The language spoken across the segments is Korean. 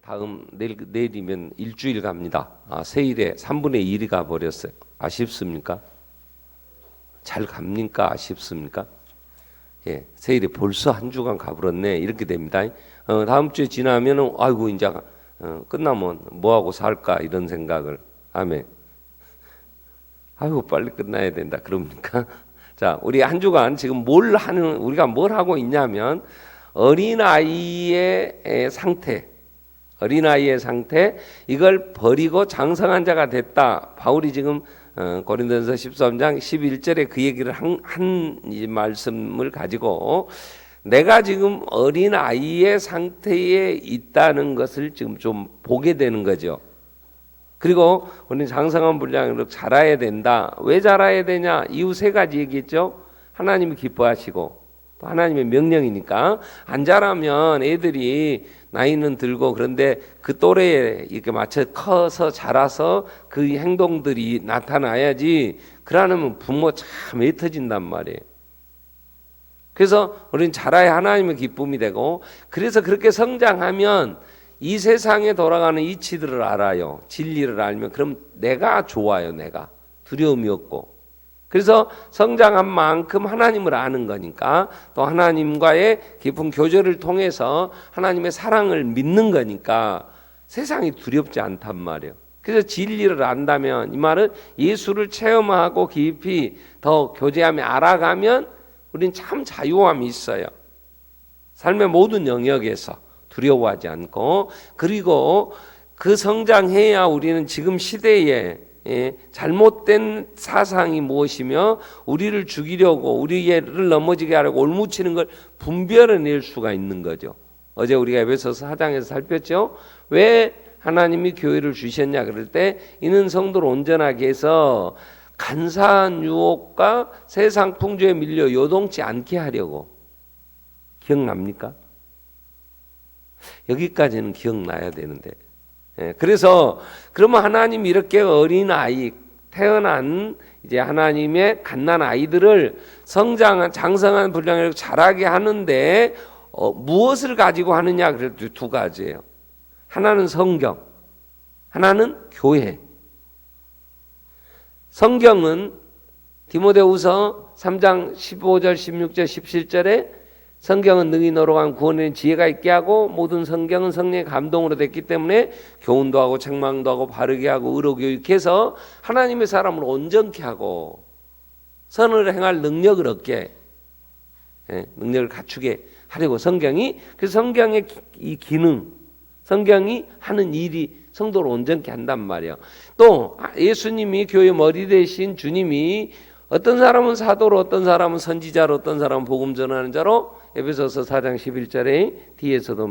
다음 내일이면 일주일 갑니다. 세일에 3분의 1이 가버렸어요. 아쉽습니까? 잘 갑니까? 아쉽습니까? 세일에 벌써 한 주간 가버렸네. 이렇게 됩니다. 다음 주에 지나면은 아이고 이제 끝나면 뭐하고 살까 이런 생각을 아멘. 아이고 빨리 끝나야 된다 그럽니까? 자, 우리 한 주간 지금 우리가 뭘 하고 있냐면 어린아이의 상태 이걸 버리고 장성한 자가 됐다. 바울이 지금 고린도전서 13장 11절에 그 얘기를 한 이 말씀을 가지고 내가 지금 어린아이의 상태에 있다는 것을 지금 좀 보게 되는 거죠. 그리고 우리는 장성한 분량으로 자라야 된다. 왜 자라야 되냐? 이유 세 가지 얘기했죠. 하나님이 기뻐하시고 또 하나님의 명령이니까. 안 자라면 애들이 나이는 들고 그런데 그 또래에 이렇게 맞춰 커서 자라서 그 행동들이 나타나야지. 그러면 부모 참 애터진단 말이에요. 그래서 우리는 자라야 하나님의 기쁨이 되고, 그래서 그렇게 성장하면 이 세상에 돌아가는 이치들을 알아요. 진리를 알면 그럼 내가 좋아요. 내가 두려움이 없고. 그래서 성장한 만큼 하나님을 아는 거니까, 또 하나님과의 깊은 교제를 통해서 하나님의 사랑을 믿는 거니까 세상이 두렵지 않단 말이에요. 그래서 진리를 안다면, 이 말은 예수를 체험하고 깊이 더 교제하며 알아가면 우리는 참 자유함이 있어요. 삶의 모든 영역에서 두려워하지 않고, 그리고 그 성장해야 우리는 지금 시대에 잘못된 사상이 무엇이며 우리를 죽이려고 우리를 넘어지게 하려고 올무치는 걸 분별해낼 수가 있는 거죠. 어제 우리가 에베소서 4장에서 살폈죠. 왜 하나님이 교회를 주셨냐 그럴 때 이는 성도를 온전하게 해서 간사한 유혹과 세상 풍조에 밀려 요동치 않게 하려고. 기억납니까? 여기까지는 기억나야 되는데. 그래서 그러면 하나님이 이렇게 어린아이 태어난 이제 하나님의 갓난 아이들을 장성한 분량으로 자라게 하는데 무엇을 가지고 하느냐 그래도 두 가지예요. 하나는 성경, 하나는 교회. 성경은 디모데후서 3장 15절 16절 17절에 성경은 능히 너로 간 구원에는 지혜가 있게 하고 모든 성경은 성령의 감동으로 됐기 때문에 교훈도 하고 책망도 하고 바르게 하고 의로 교육해서 하나님의 사람을 온전케 하고 선을 행할 능력을 얻게, 능력을 갖추게 하려고 성경이, 그래서 성경의 이 기능, 성경이 하는 일이 성도를 온전케 한단 말이에요. 또 예수님이 교회 머리 되신 주님이 어떤 사람은 사도로, 어떤 사람은 선지자로, 어떤 사람은 복음 전하는 자로, 에베소서 4장 11절에 뒤에서도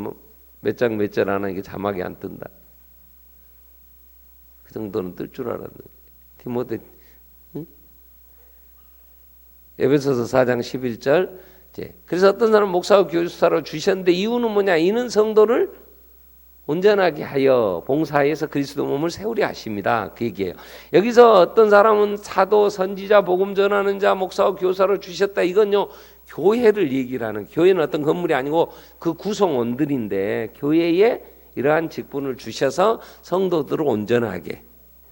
몇 장 몇 절 하나 이게 자막이 안 뜬다. 그 정도는 뜰 줄 알았는데. 디모데, 응? 에베소서 4장 11절. 그래서 어떤 사람은 목사와 교사로 주셨는데 이유는 뭐냐? 이는 성도를 온전하게 하여 봉사해서 그리스도 몸을 세우려 하십니다. 그 얘기예요. 여기서 어떤 사람은 사도, 선지자, 복음 전하는 자, 목사와 교사로 주셨다. 이건요, 교회를 얘기를 하는, 교회는 어떤 건물이 아니고 그 구성원들인데 교회에 이러한 직분을 주셔서 성도들을 온전하게,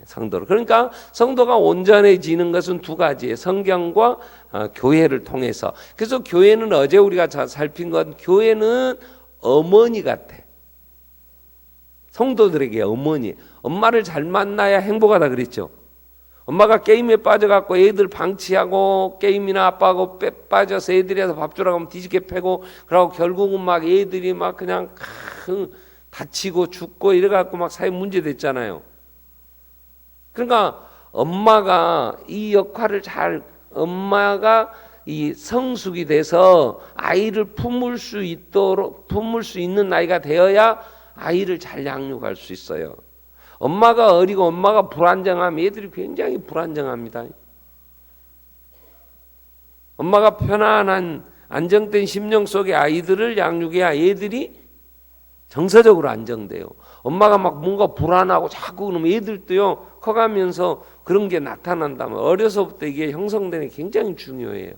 성도를. 그러니까 성도가 온전해지는 것은 두 가지예요. 성경과 교회를 통해서. 그래서 교회는 어제 우리가 살핀 건, 교회는 어머니 같아. 성도들에게 어머니, 엄마를 잘 만나야 행복하다 그랬죠. 엄마가 게임에 빠져갖고 애들 방치하고 게임이나 아빠하고 빠져서 애들이서 밥 주라고 하면 뒤집게 패고, 그러고 결국은 막 애들이 막 그냥 다치고 죽고 이래갖고 막 사회 문제 됐잖아요. 그러니까 엄마가 이 역할을 엄마가 이 성숙이 돼서 아이를 품을 수 있는 나이가 되어야 아이를 잘 양육할 수 있어요. 엄마가 어리고 엄마가 불안정하면 애들이 굉장히 불안정합니다. 엄마가 편안한 안정된 심령 속의 아이들을 양육해야 애들이 정서적으로 안정돼요. 엄마가 막 뭔가 불안하고 자꾸 그러면 애들도요 커가면서 그런 게 나타난다면 어려서부터 이게 형성되는 게 굉장히 중요해요.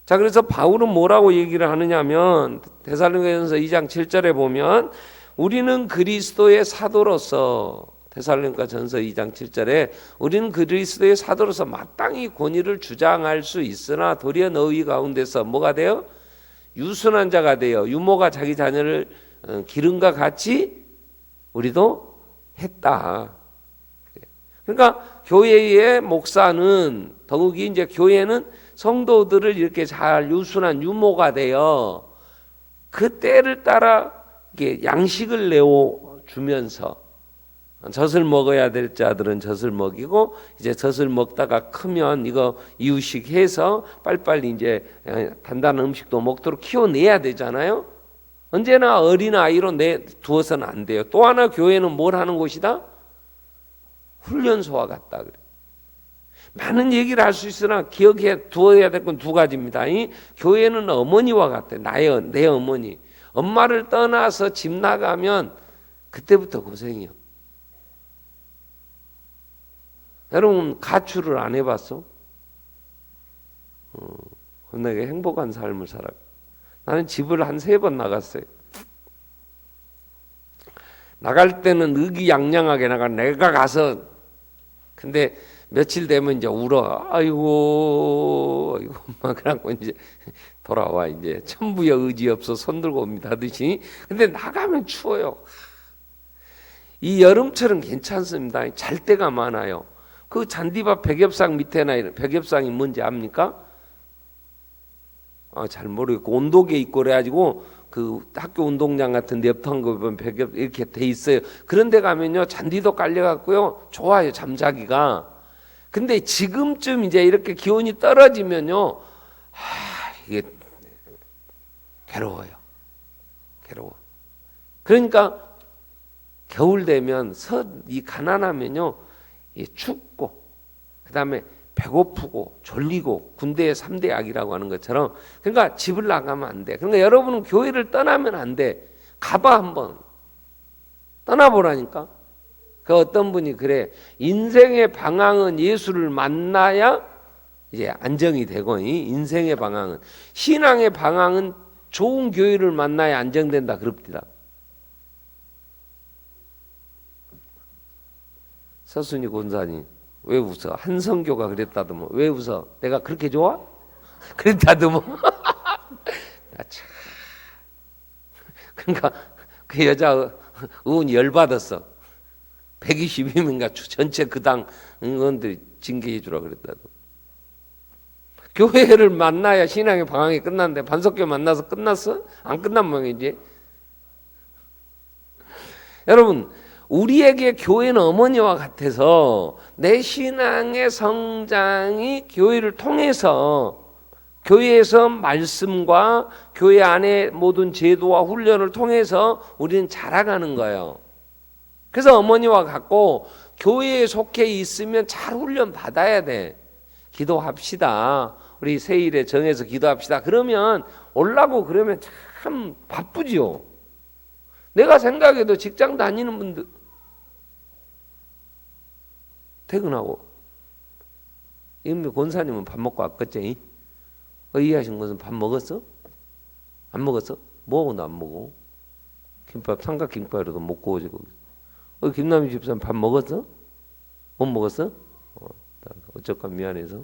자, 그래서 바울은 뭐라고 얘기를 하느냐면 데살로니가전서 2장 7절에 보면 우리는 그리스도의 사도로서 데살로니가전서 2장 7절에 우리는 그리스도의 사도로서 마땅히 권위를 주장할 수 있으나 도리어 너희 가운데서 뭐가 돼요? 유순한 자가 되어 유모가 자기 자녀를 기름과 같이 우리도 했다. 그러니까 교회의 목사는 더욱이 이제 교회는 성도들을 이렇게 잘 유순한 유모가 되어 그 때를 따라 이게 양식을 내어 주면서 젖을 먹어야 될 자들은 젖을 먹이고 이제 젖을 먹다가 크면 이거 이유식 해서 빨리빨리 이제 단단한 음식도 먹도록 키워내야 되잖아요. 언제나 어린 아이로 두어서는 안 돼요. 또 하나 교회는 뭘 하는 곳이다? 훈련소와 같다 그래. 많은 얘기를 할 수 있으나 기억해 두어야 될 건 두 가지입니다. 이 교회는 어머니와 같아. 내 어머니. 엄마를 떠나서 집 나가면 그때부터 고생이요. 여러분 가출을 안 해봤어? 내가 행복한 삶을 살아. 나는 집을 한 3번 나갔어요. 나갈 때는 의기양양하게 나가. 내가 가서 근데 며칠 되면 이제 울어. 아이고 엄마 그러고 이제 돌아와. 이제 천부의 의지 없어 손 들고 옵니다 하듯이. 근데 나가면 추워요. 이 여름철은 괜찮습니다. 잘 때가 많아요. 그 잔디밭 백엽상 밑에나 이런 백엽상이 뭔지 압니까? 잘 모르겠고 온도계 있고 그래가지고 그 학교 운동장 같은 데 옆에 보면 백엽 이렇게 돼 있어요. 그런 데 가면요 잔디도 깔려갖고요 좋아요 잠자기가. 근데 지금쯤 이제 이렇게 기온이 떨어지면요 이게 괴로워요. 괴로워. 그러니까 겨울 되면 이 가난하면요 춥고 그 다음에 배고프고 졸리고 군대의 3대 약이라고 하는 것처럼 그러니까 집을 나가면 안 돼. 그러니까 여러분은 교회를 떠나면 안 돼. 가봐 한번. 떠나보라니까. 그 어떤 분이 그래. 인생의 방향은 예수를 만나야 이제 안정이 되고 인생의 방향은 신앙의 방향은 좋은 교회를 만나야 안정된다 그럽니다. 서순이 권사님 왜 웃어? 한성교가 그랬다더만 왜 웃어? 내가 그렇게 좋아? 그랬다더만 그러니까 그 여자 의원이 열받았어. 120명인가 전체 그 당 의원들이 징계해 주라 그랬다더만. 교회를 만나야 신앙의 방향이 끝났는데 반석교 만나서 끝났어? 안 끝난 모양이지. 여러분 우리에게 교회는 어머니와 같아서 내 신앙의 성장이 교회를 통해서 교회에서 말씀과 교회 안에 모든 제도와 훈련을 통해서 우리는 자라가는 거예요. 그래서 어머니와 같고 교회에 속해 있으면 잘 훈련 받아야 돼. 기도합시다. 우리 세일에 정해서 기도합시다. 그러면 올라고 그러면 참 바쁘지요. 내가 생각해도 직장 다니는 분들 퇴근하고 이미 권사님은 밥 먹고 왔겠지? 의의하신 것은 밥 먹었어? 안 먹었어? 뭐하고도 안 먹어? 김밥 삼각김밥이라도 먹고 오지. 김남희 집사님 밥 먹었어? 못 먹었어? 어쩔까 미안해서.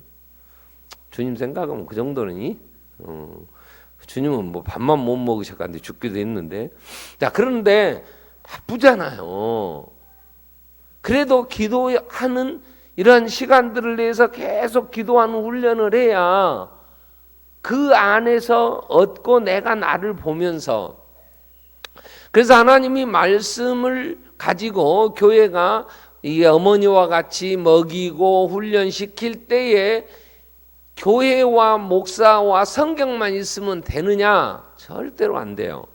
주님 생각하면 그 정도는 주님은 뭐 밥만 못 먹으셨는데 죽기도 했는데. 자 그런데 바쁘잖아요. 그래도 기도하는 이런 시간들을 내서 계속 기도하는 훈련을 해야 그 안에서 얻고 내가 나를 보면서. 그래서 하나님이 말씀을 가지고 교회가 이 어머니와 같이 먹이고 훈련시킬 때에 교회와 목사와 성경만 있으면 되느냐? 절대로 안 돼요.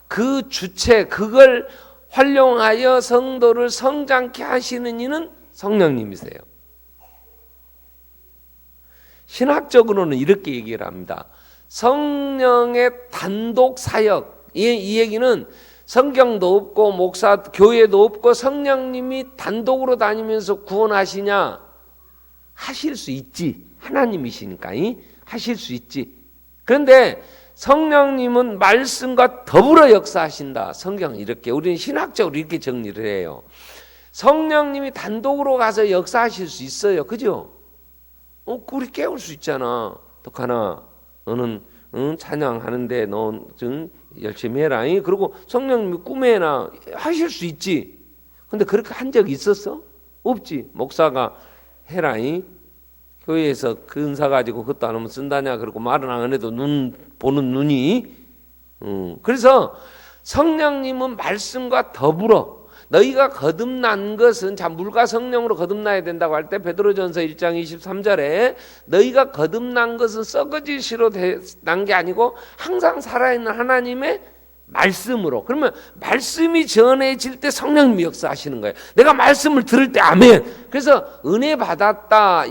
그 주체, 그걸 활용하여 성도를 성장케 하시는 이는 성령님이세요. 신학적으로는 이렇게 얘기를 합니다. 성령의 단독 사역. 이 얘기는 성경도 없고 목사, 교회도 없고 성령님이 단독으로 다니면서 구원하시냐? 하실 수 있지. 하나님이시니까 하실 수 있지. 그런데 성령님은 말씀과 더불어 역사하신다. 성경 이렇게 우리는 신학적으로 이렇게 정리를 해요. 성령님이 단독으로 가서 역사하실 수 있어요. 그죠? 우리 깨울 수 있잖아. 덕하나 너는 찬양하는데 너 열심히 해라. 그리고 성령님이 꿈에나 하실 수 있지. 근데 그렇게 한 적이 있었어? 없지. 목사가 해라. 교회에서 그 은사 가지고 그것도 안 하면 쓴다냐 그러고 말은 안 해도 눈 보는 눈이 그래서 성령님은 말씀과 더불어 너희가 거듭난 것은 자 물과 성령으로 거듭나야 된다고 할 때 베드로전서 1장 23절에 너희가 거듭난 것은 썩어질 시로 난 게 아니고 항상 살아있는 하나님의 말씀으로. 그러면 말씀이 전해질 때 성령님이 역사하시는 거예요. 내가 말씀을 들을 때 아멘. 그래서 은혜 받았다.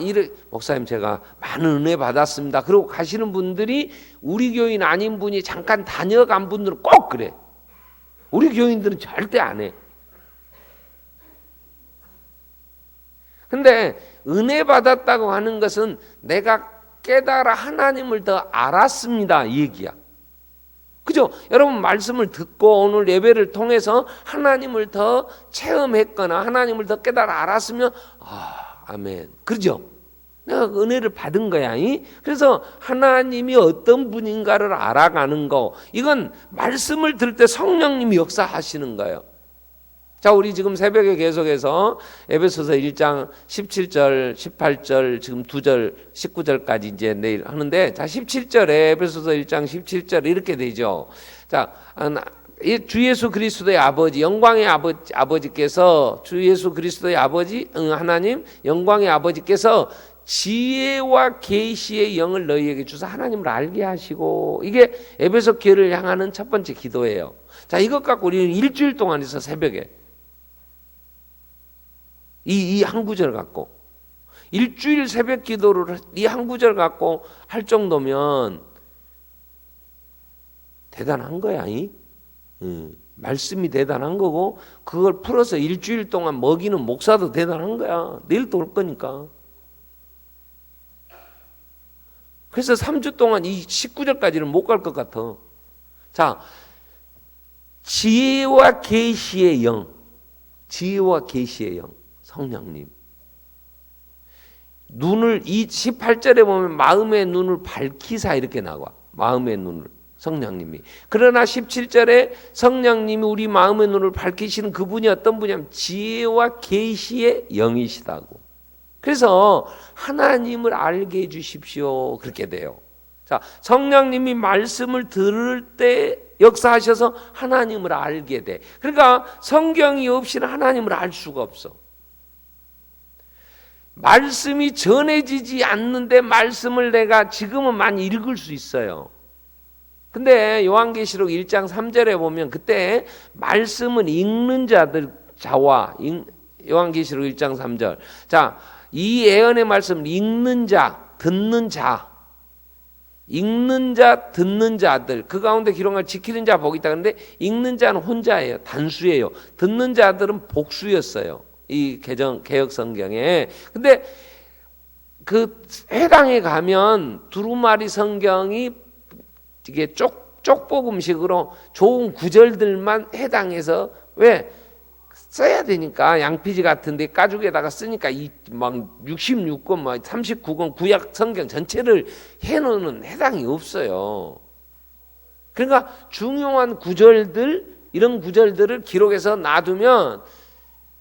목사님 제가 많은 은혜 받았습니다. 그러고 가시는 분들이 우리 교인 아닌 분이 잠깐 다녀간 분들은 꼭 그래. 우리 교인들은 절대 안 해. 근데 은혜 받았다고 하는 것은 내가 깨달아 하나님을 더 알았습니다. 이 얘기야. 그죠? 여러분 말씀을 듣고 오늘 예배를 통해서 하나님을 더 체험했거나 하나님을 더 깨달아 알았으면 아멘. 그죠? 내가 은혜를 받은 거야. 그래서 하나님이 어떤 분인가를 알아가는 거 이건 말씀을 들을 때 성령님이 역사하시는 거예요. 자, 우리 지금 새벽에 계속해서 에베소서 1장 17절, 18절, 지금 2절, 19절까지 이제 내일 하는데, 자, 17절에 에베소서 1장 17절 이렇게 되죠. 자, 주 예수 그리스도의 아버지, 영광의 아버지께서 주 예수 그리스도의 아버지, 하나님, 영광의 아버지께서 지혜와 계시의 영을 너희에게 주사 하나님을 알게 하시고 이게 에베소 교회를 향하는 첫 번째 기도예요. 자, 이것 갖고 우리는 일주일 동안에서 새벽에 이 한 구절 갖고 일주일 새벽 기도를 이 한 구절 갖고 할 정도면 대단한 거야. 말씀이 대단한 거고 그걸 풀어서 일주일 동안 먹이는 목사도 대단한 거야. 내일 또 올 거니까. 그래서 3주 동안 이 19절까지는 못 갈 것 같아. 자, 지혜와 계시의 영, 지혜와 계시의 영, 성령님. 눈을 이 18절에 보면 마음의 눈을 밝히사 이렇게 나와. 마음의 눈을 성령님이. 그러나 17절에 성령님이 우리 마음의 눈을 밝히시는 그분이 어떤 분이냐면 지혜와 계시의 영이시다고. 그래서 하나님을 알게 해 주십시오. 그렇게 돼요. 자, 성령님이 말씀을 들을 때 역사하셔서 하나님을 알게 돼. 그러니까 성경이 없이는 하나님을 알 수가 없어. 말씀이 전해지지 않는데 말씀을 내가 지금은 많이 읽을 수 있어요. 근데 요한계시록 1장 3절에 보면 그때 말씀은 읽는 자와 요한계시록 1장 3절. 자, 이 예언의 말씀을 읽는 자, 듣는 자, 읽는 자, 듣는 자들 그 가운데 기록을 지키는 자 복이 있다. 그런데 읽는 자는 혼자예요. 단수예요. 듣는 자들은 복수였어요. 이 개혁 성경에. 근데 그 해당에 가면 두루마리 성경이 이게 쪽복음식으로 좋은 구절들만 해당해서 왜 써야 되니까 양피지 같은데 가죽에다가 쓰니까 이 막 66권 막 39권 구약 성경 전체를 해놓는 해당이 없어요. 그러니까 중요한 구절들 이런 구절들을 기록해서 놔두면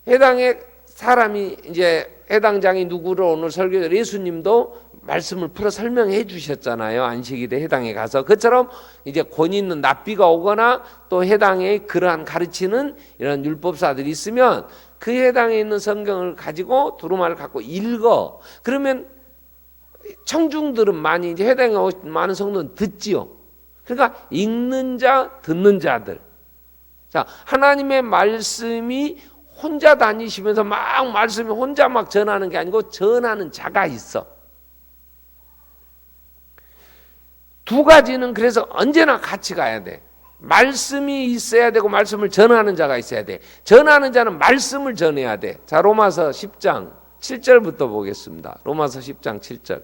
해당의 사람이 이제 해당장이 누구로 오늘 설교 예수님도 말씀을 풀어 설명해 주셨잖아요. 안식일에 해당에 가서 그처럼 이제 권위 있는 납비가 오거나 또 해당에 그러한 가르치는 이런 율법사들이 있으면 그 해당에 있는 성경을 가지고 두루마리를 갖고 읽어. 그러면 청중들은 많이 이제 해당에 많은 성도는 듣지요. 그러니까 읽는 자, 듣는 자들. 자, 하나님의 말씀이 혼자 다니시면서 막 말씀이 혼자 막 전하는 게 아니고 전하는 자가 있어. 두 가지는 그래서 언제나 같이 가야 돼. 말씀이 있어야 되고 말씀을 전하는 자가 있어야 돼. 전하는 자는 말씀을 전해야 돼. 자, 로마서 10장 7절부터 보겠습니다. 로마서 10장 7절.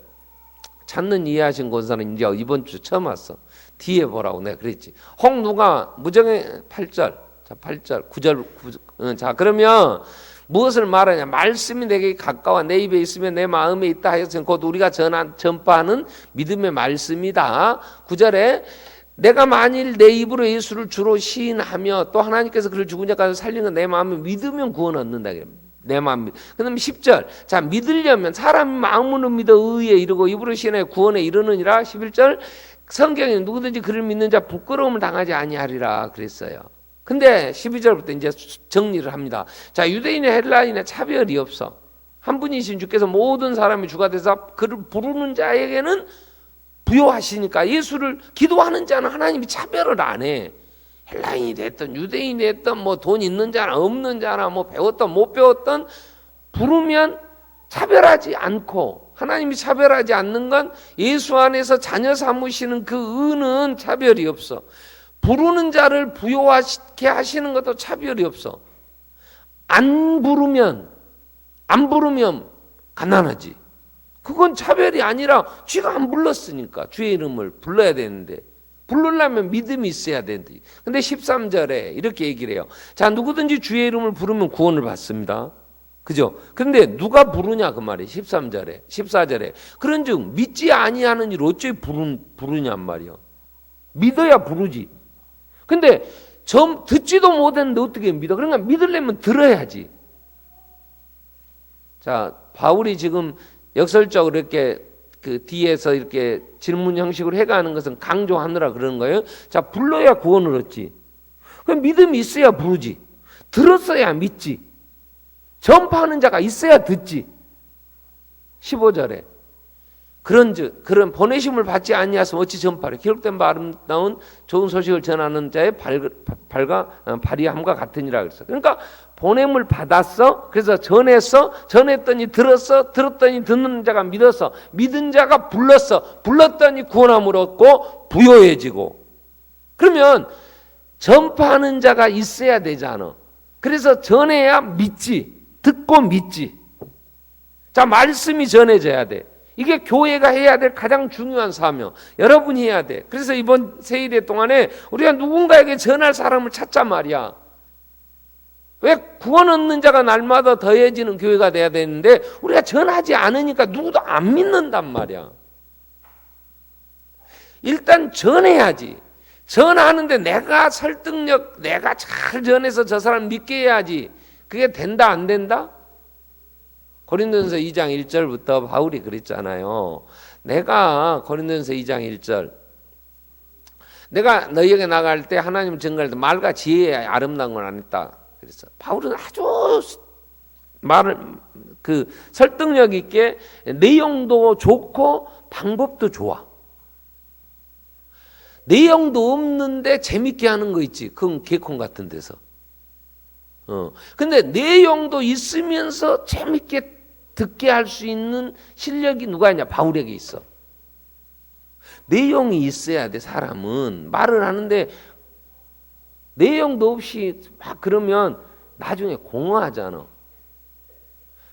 찾는 이해하신 권사는 이제 이번 주 처음 왔어. 뒤에 보라고 내가 그랬지. 혹 누가 무정의 8절, 자 8절, 9절, 자 그러면 무엇을 말하냐? 말씀이 내게 가까워 내 입에 있으면 내 마음에 있다 하여서 곧 우리가 전파하는 믿음의 말씀이다. 9절에 내가 만일 내 입으로 예수를 주로 시인하며 또 하나님께서 그를 죽은 자까지 살리는 내 마음에 믿으면 구원 얻는다. 내 마음. 그다음에 10절. 자, 믿으려면 사람이 마음으로 믿어 의에 이르고 입으로 시인하여 구원에 이르느니라. 11절. 성경에 누구든지 그를 믿는 자 부끄러움을 당하지 아니하리라 그랬어요. 근데 12절부터 이제 정리를 합니다. 자, 유대인의 헬라인의 차별이 없어. 한 분이신 주께서 모든 사람이 주가 돼서 그를 부르는 자에게는 부여하시니까 예수를 기도하는 자는 하나님이 차별을 안 해. 헬라인이 됐든 유대인이 됐든 뭐 돈 있는 자나 없는 자나 뭐 배웠든 못 배웠든 부르면 차별하지 않고 하나님이 차별하지 않는 건 예수 안에서 자녀 삼으시는 그 은은 차별이 없어. 부르는 자를 부여하게 하시는 것도 차별이 없어. 안 부르면 가난하지. 그건 차별이 아니라 쥐가 안 불렀으니까 주의 이름을 불러야 되는데 부르려면 믿음이 있어야 되는데. 근데 13절에 이렇게 얘기를 해요. 자, 누구든지 주의 이름을 부르면 구원을 받습니다. 그죠? 근데 누가 부르냐 그 말이에요. 13절에 14절에 그런즉 믿지 아니하는 일 어찌 부르냔 말이요. 믿어야 부르지. 근데 듣지도 못했는데 어떻게 믿어? 그러니까 믿으려면 들어야지. 자, 바울이 지금 역설적으로 이렇게 그 뒤에서 이렇게 질문 형식으로 해가는 것은 강조하느라 그러는 거예요. 자, 불러야 구원을 얻지. 그럼 믿음이 있어야 부르지. 들었어야 믿지. 전파하는 자가 있어야 듣지. 15절에 그런 보내심을 받지 아니하시면 어찌 전파를 기록된 바 아름다운 좋은 소식을 전하는 자의 발이함과 같으니라 그랬어. 그러니까 보냄을 받았어. 그래서 전했더니 들었더니 듣는 자가 믿었어. 믿은 자가 불렀더니 구원함을 얻고 부요해지고. 그러면 전파하는 자가 있어야 되잖아. 그래서 전해야 믿지. 듣고 믿지. 자, 말씀이 전해져야 돼. 이게 교회가 해야 될 가장 중요한 사명. 여러분이 해야 돼. 그래서 이번 세일회 동안에 우리가 누군가에게 전할 사람을 찾자 말이야. 왜 구원 얻는 자가 날마다 더해지는 교회가 돼야 되는데 우리가 전하지 않으니까 누구도 안 믿는단 말이야. 일단 전해야지. 전하는데 내가 설득력, 내가 잘 전해서 저 사람 믿게 해야지. 그게 된다 안 된다? 고린도전서 2장 1절부터 바울이 그랬잖아요. 내가 고린도전서 2장 1절 내가 너희에게 나갈 때 하나님을 증거할 때 말과 지혜에 아름다운 건 안 했다. 그래서 바울은 아주 설득력 있게 내용도 좋고 방법도 좋아. 내용도 없는데 재밌게 하는 거 있지. 그건 개콘 같은 데서. 근데 내용도 있으면서 재밌게 듣게 할 수 있는 실력이 누가 있냐? 바울에게 있어. 내용이 있어야 돼. 사람은 말을 하는데 내용도 없이 막 그러면 나중에 공허하잖아.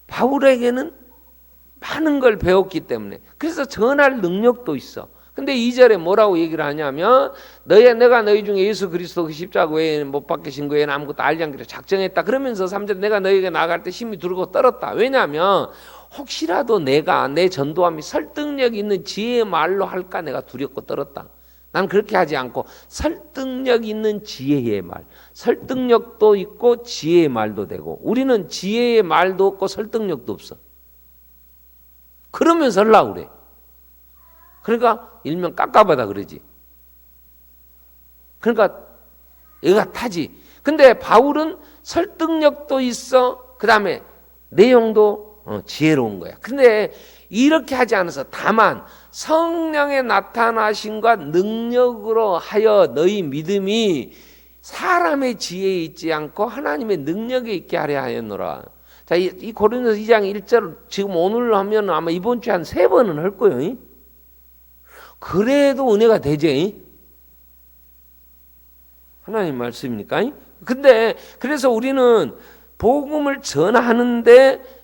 바울에게는 많은 걸 배웠기 때문에 그래서 전할 능력도 있어. 근데 2절에 뭐라고 얘기를 하냐면 내가 너희 중에 예수 그리스도 그 십자가 외에 못 박히신 거에는 아무것도 알지 않기로 작정했다. 그러면서 3절 내가 너희에게 나갈 때 힘이 두르고 떨었다. 왜냐하면 혹시라도 내가 내 전도함이 설득력 있는 지혜의 말로 할까 내가 두렵고 떨었다. 난 그렇게 하지 않고 설득력 있는 지혜의 말, 설득력도 있고 지혜의 말도 되고 우리는 지혜의 말도 없고 설득력도 없어. 그러면서 하려고 그래. 그러니까 일명 깝깝하다 그러지. 그러니까 얘가 타지. 근데 바울은 설득력도 있어. 그 다음에 내용도 지혜로운 거야. 근데 이렇게 하지 않아서 다만 성령의 나타나심과 능력으로 하여 너희 믿음이 사람의 지혜에 있지 않고 하나님의 능력에 있게 하려 하였노라. 자, 이 고린도서 2장 1절 지금 오늘 하면 아마 이번 주에 한 3번은 할 거예요. 그래도 은혜가 되지. 하나님 말씀이니까. 근데 그래서 우리는 복음을 전하는데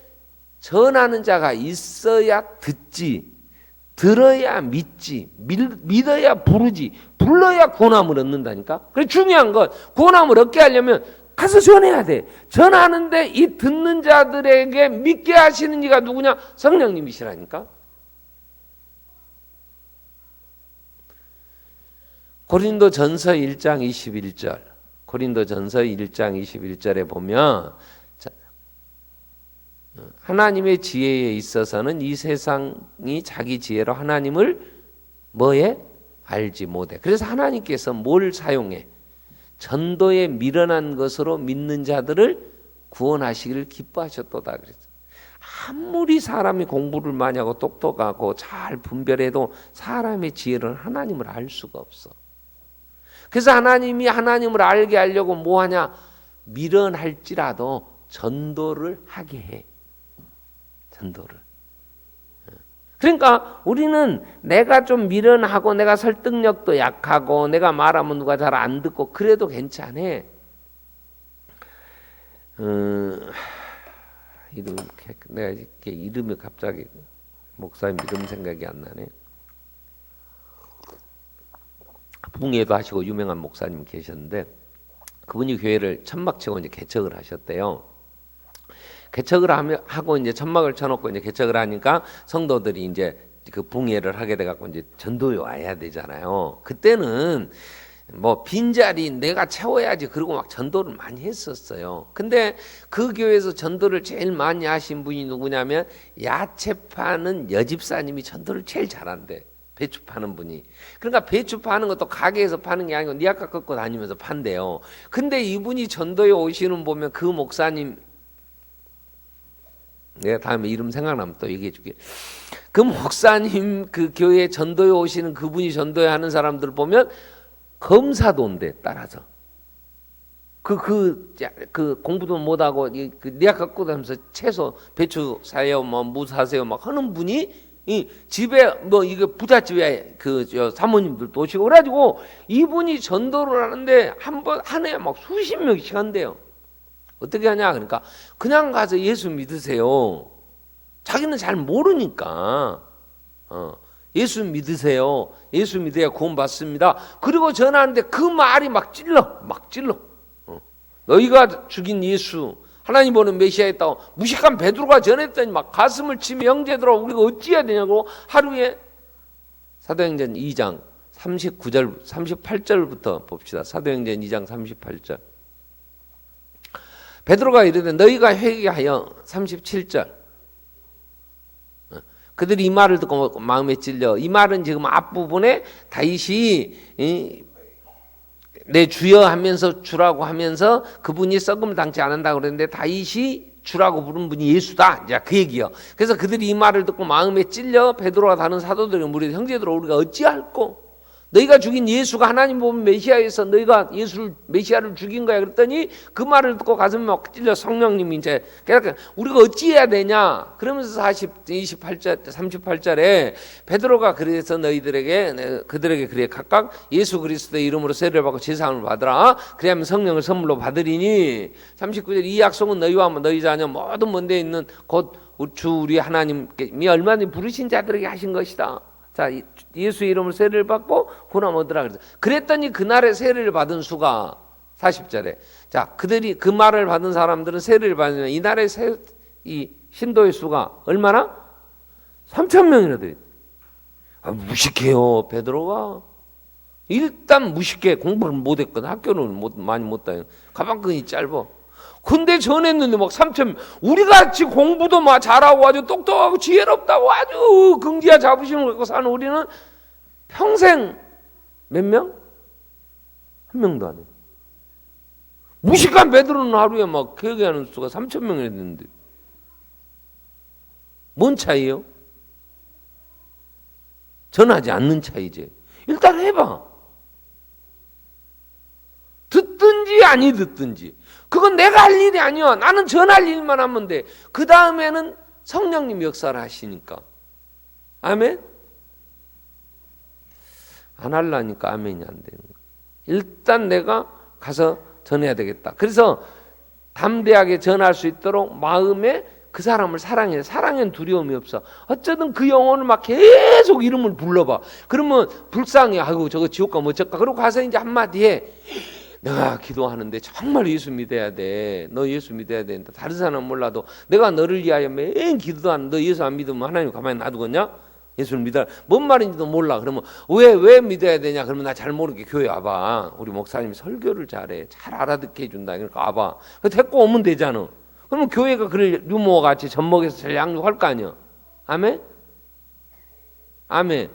전하는 자가 있어야 듣지, 들어야 믿지, 믿어야 부르지, 불러야 구원함을 얻는다니까. 그래 중요한 건 구원함을 얻게 하려면 가서 전해야 돼. 전하는데 이 듣는 자들에게 믿게 하시는 이가 누구냐? 성령님이시라니까. 고린도전서 1장 21절. 고린도전서 1장 21절에 보면 하나님의 지혜에 있어서는 이 세상이 자기 지혜로 하나님을 뭐에? 알지 못해. 그래서 하나님께서 뭘 사용해? 전도에 미련한 것으로 믿는 자들을 구원하시기를 기뻐하셨도다 그랬어요. 아무리 사람이 공부를 많이 하고 똑똑하고 잘 분별해도 사람의 지혜로는 하나님을 알 수가 없어. 그래서 하나님이 하나님을 알게 하려고 뭐 하냐? 미련할지라도 전도를 하게 해. 전도를. 그러니까 우리는 내가 좀 미련하고 내가 설득력도 약하고 내가 말하면 누가 잘 안 듣고 그래도 괜찮아. 내가 이렇게 이름이 갑자기 목사님 이름 생각이 안 나네. 붕예도 하시고 유명한 목사님 계셨는데 그분이 교회를 천막 치고 이제 개척을 하셨대요. 개척을 하고 이제 천막을 쳐놓고 이제 개척을 하니까 성도들이 이제 그 붕예를 하게 돼갖고 이제 전도에 와야 되잖아요. 그때는 뭐 빈자리 내가 채워야지 그러고 막 전도를 많이 했었어요. 근데 그 교회에서 전도를 제일 많이 하신 분이 누구냐면 야채 파는 여집사님이 전도를 제일 잘한대. 배추 파는 분이. 그러니까 배추 파는 것도 가게에서 파는 게 아니고 니아까 꺾고 다니면서 판대요. 근데 이분이 전도에 오시는 보면 그 목사님, 내가 다음에 이름 생각나면 또 얘기해 줄게. 그 목사님 그 교회 전도에 오시는 그분이 전도에 하는 사람들 보면 검사도 온대 따라서. 그 공부도 못하고 그 니아까 꺾고 다니면서 채소 배추 사요 뭐 무 사세요 막 하는 분이 이 집에 뭐 이게 부잣집에 그 사모님들도 오시고 그래가지고 이분이 전도를 하는데 한 해에 막 수십 명씩 한대요. 어떻게 하냐? 그러니까 그냥 가서 예수 믿으세요. 자기는 잘 모르니까 예수 믿으세요. 예수 믿어야 구원 받습니다. 그리고 전하는데 그 말이 막 찔러. 너희가 죽인 예수 하나님 보는 메시아였다고 무식한 베드로가 전했더니 막 가슴을 치며 형제들아 우리가 어찌해야 되냐고 하루에 사도행전 2장 39절 38절부터 봅시다. 사도행전 2장 38절 베드로가 이르되 너희가 회개하여 37절 그들이 이 말을 듣고 마음에 찔려. 이 말은 지금 앞부분에 다윗이 내 주여 하면서 주라고 하면서 그분이 썩음을 당치 않는다고 그랬는데 다윗이 주라고 부른 분이 예수다. 이제 그 얘기요. 그래서 그들이 이 말을 듣고 마음에 찔려 베드로와 다른 사도들이 무리 형제들아 우리가 어찌할꼬? 너희가 죽인 예수가 하나님 보면 메시아에서 너희가 메시아를 죽인 거야. 그랬더니 그 말을 듣고 가슴이 막 찔려 성령님이 이제 그러니까 우리가 어찌해야 되냐? 그러면서 38절에 베드로가 그래서 그들에게 그래 각각 예수 그리스도의 이름으로 세례를 받고 제사함을 받으라. 그래야면 성령을 선물로 받으리니 39절 이 약속은 너희와 너희 자녀 모든 먼데 있는 곧 주 우리 하나님이 얼마나 부르신 자들에게 하신 것이다. 자, 예수 이름으로 세례를 받고 구원 얻으라 그랬어. 그랬더니 그날에 세례를 받은 수가 40절에 자, 그들이 그 말을 받은 사람들은 세례를 받으면 이날에 이 신도의 수가 얼마나? 3,000명이나 돼. 무식해요, 베드로가. 일단 무식해. 공부를 못했거든. 학교는 많이 못 다녀. 가방끈이 짧아. 근데 전했는데 막 3,000명. 우리같이 공부도 막 잘하고 아주 똑똑하고 지혜롭다고 아주 긍지와 자부심을 갖고 사는 우리는 평생 몇 명? 한 명도 안 해. 무식한 베드로는 하루에 막 회개하는 수가 3,000명이 됐는데 뭔 차이예요? 전하지 않는 차이지. 일단 해봐. 듣든지 아니 듣든지. 그건 내가 할 일이 아니야. 나는 전할 일만 하면 돼. 그 다음에는 성령님 역사를 하시니까. 아멘? 안 하려니까 아멘이 안 되는 거야. 일단 내가 가서 전해야 되겠다. 그래서 담대하게 전할 수 있도록 마음에 그 사람을 사랑해. 사랑엔 두려움이 없어. 어쩌든 그 영혼을 막 계속 이름을 불러봐. 그러면 불쌍해. 아이고 저거 지옥 가면 어쩔까. 그러고 가서 이제 한마디 해. 내가 기도하는데 정말 예수 믿어야 돼. 너 예수 믿어야 된다. 다른 사람은 몰라도 내가 너를 위하여 매일 기도도 하는 너 예수 안 믿으면 하나님 가만히 놔두겠냐? 예수를 믿어라. 뭔 말인지도 몰라. 그러면 왜 믿어야 되냐? 그러면 나 잘 모르게 교회 와봐. 우리 목사님이 설교를 잘해. 잘 알아듣게 해준다. 그러니까 와봐. 데리고 오면 되잖아. 그러면 교회가 그를 유모와 같이 젖먹여서 잘 양육할 거 아니야. 아멘? 아멘.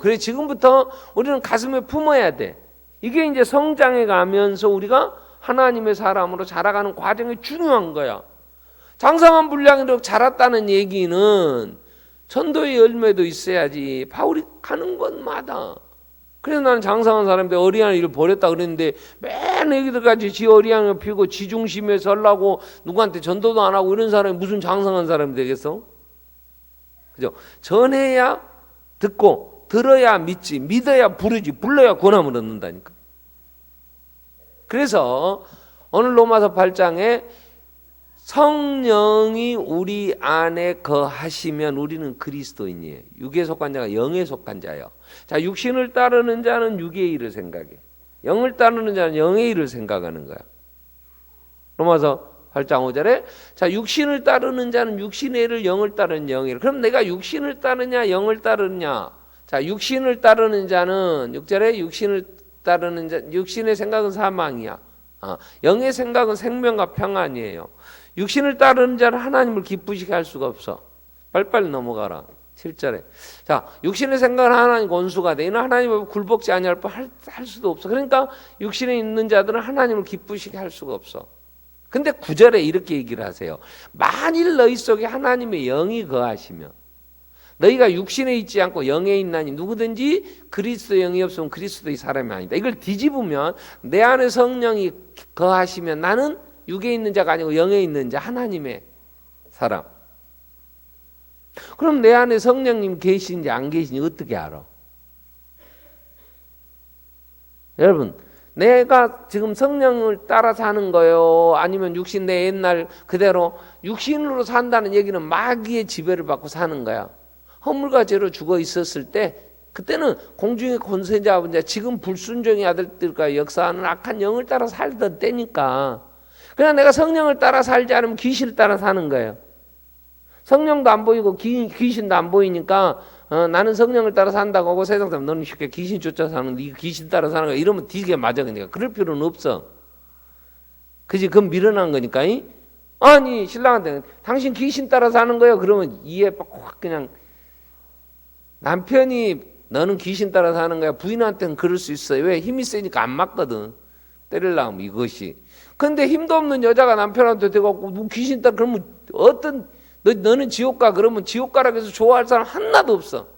그래 지금부터 우리는 가슴에 품어야 돼. 이게 이제 성장해 가면서 우리가 하나님의 사람으로 자라가는 과정이 중요한 거야. 장성한 분량으로 자랐다는 얘기는 전도의 열매도 있어야지. 바울이 가는 곳마다. 그래서 나는 장성한 사람인데 어리한 일을 버렸다 그랬는데 맨 애기들까지 지 어리한을 피우고 지 중심에 설라고 누구한테 전도도 안 하고 이런 사람이 무슨 장성한 사람이 되겠어? 그죠? 전해야 듣고 들어야 믿지, 믿어야 부르지, 불러야 권함을 얻는다니까. 그래서 오늘 로마서 8장에 성령이 우리 안에 거하시면 우리는 그리스도인이에요. 육에 속한 자가 영에 속한 자예요. 자, 육신을 따르는 자는 육의 일을 생각해. 영을 따르는 자는 영의 일을 생각하는 거야. 로마서 8장 5절에 자, 육신을 따르는 자는 육신의 일을, 영을 따르는 영의 일. 그럼 내가 육신을 따르냐 영을 따르냐? 자, 육신을 따르는 자는 6절에 육신을 따르는 자, 육신의 생각은 사망이야. 영의 생각은 생명과 평안이에요. 육신을 따르는 자는 하나님을 기쁘시게 할 수가 없어. 빨리빨리 넘어가라. 7절에 자, 육신의 생각은 하나님 원수가 돼. 이는 하나님을 굴복지 아니할 뻔 할 수도 없어. 그러니까 육신에 있는 자들은 하나님을 기쁘시게 할 수가 없어. 근데 9절에 이렇게 얘기를 하세요. 만일 너희 속에 하나님의 영이 거하시면 너희가 육신에 있지 않고 영에 있나니 누구든지 그리스도 영이 없으면 그리스도의 사람이 아니다. 이걸 뒤집으면 내 안에 성령이 거하시면 나는 육에 있는 자가 아니고 영에 있는 자, 하나님의 사람. 그럼 내 안에 성령님 계신지 안 계신지 어떻게 알아? 여러분, 내가 지금 성령을 따라 사는 거요? 아니면 육신 내 옛날 그대로 육신으로 산다는 얘기는 마귀의 지배를 받고 사는 거야. 허물과 죄로 죽어 있었을 때 그때는 공중의 권세 잡은 자, 지금 불순종의 아들들과 역사하는 악한 영을 따라 살던 때니까. 그냥 내가 성령을 따라 살지 않으면 귀신을 따라 사는 거예요. 성령도 안 보이고 귀신도 안 보이니까 나는 성령을 따라 산다고 하고 세상 사람 너는 쉽게 귀신 쫓아 사는 네 귀신 따라 사는 거야. 이러면 되게 맞아. 그러니까 그럴 필요는 없어. 그지? 그건 미련한 거니까. 아니 신랑한테 당신 귀신 따라 사는 거예요. 그러면 이해 확 그냥 남편이 너는 귀신 따라 사는 거야. 부인한테는 그럴 수 있어요. 왜? 힘이 세니까 안 맞거든. 때리려면 이것이. 근데 힘도 없는 여자가 남편한테 대갖고 너 귀신 따라 그러면 어떤 너는 지옥 가 그러면 지옥 가라고 해서 좋아할 사람 하나도 없어.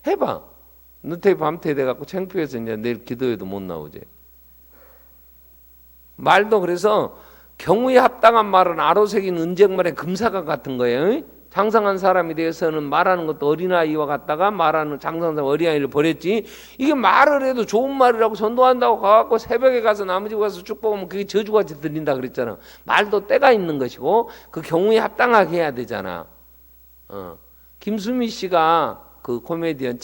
해봐. 눈태 밤태 돼갖고 창피해서 이제 내일 기도해도 못 나오지. 말도 그래서 경우에 합당한 말은 아로새긴 은쟁말의 금사각 같은 거예요. 장성한 사람에 대해서는 말하는 것도 어린아이와 같다가 말하는 장성한 사람 어린아이를 버렸지. 이게 말을 해도 좋은 말이라고 전도한다고 가갖고 새벽에 가서 나무집 가서 쭉 보면 그게 저주같이 들린다 그랬잖아. 말도 때가 있는 것이고 그 경우에 합당하게 해야 되잖아. 김수미 씨가 그 코미디언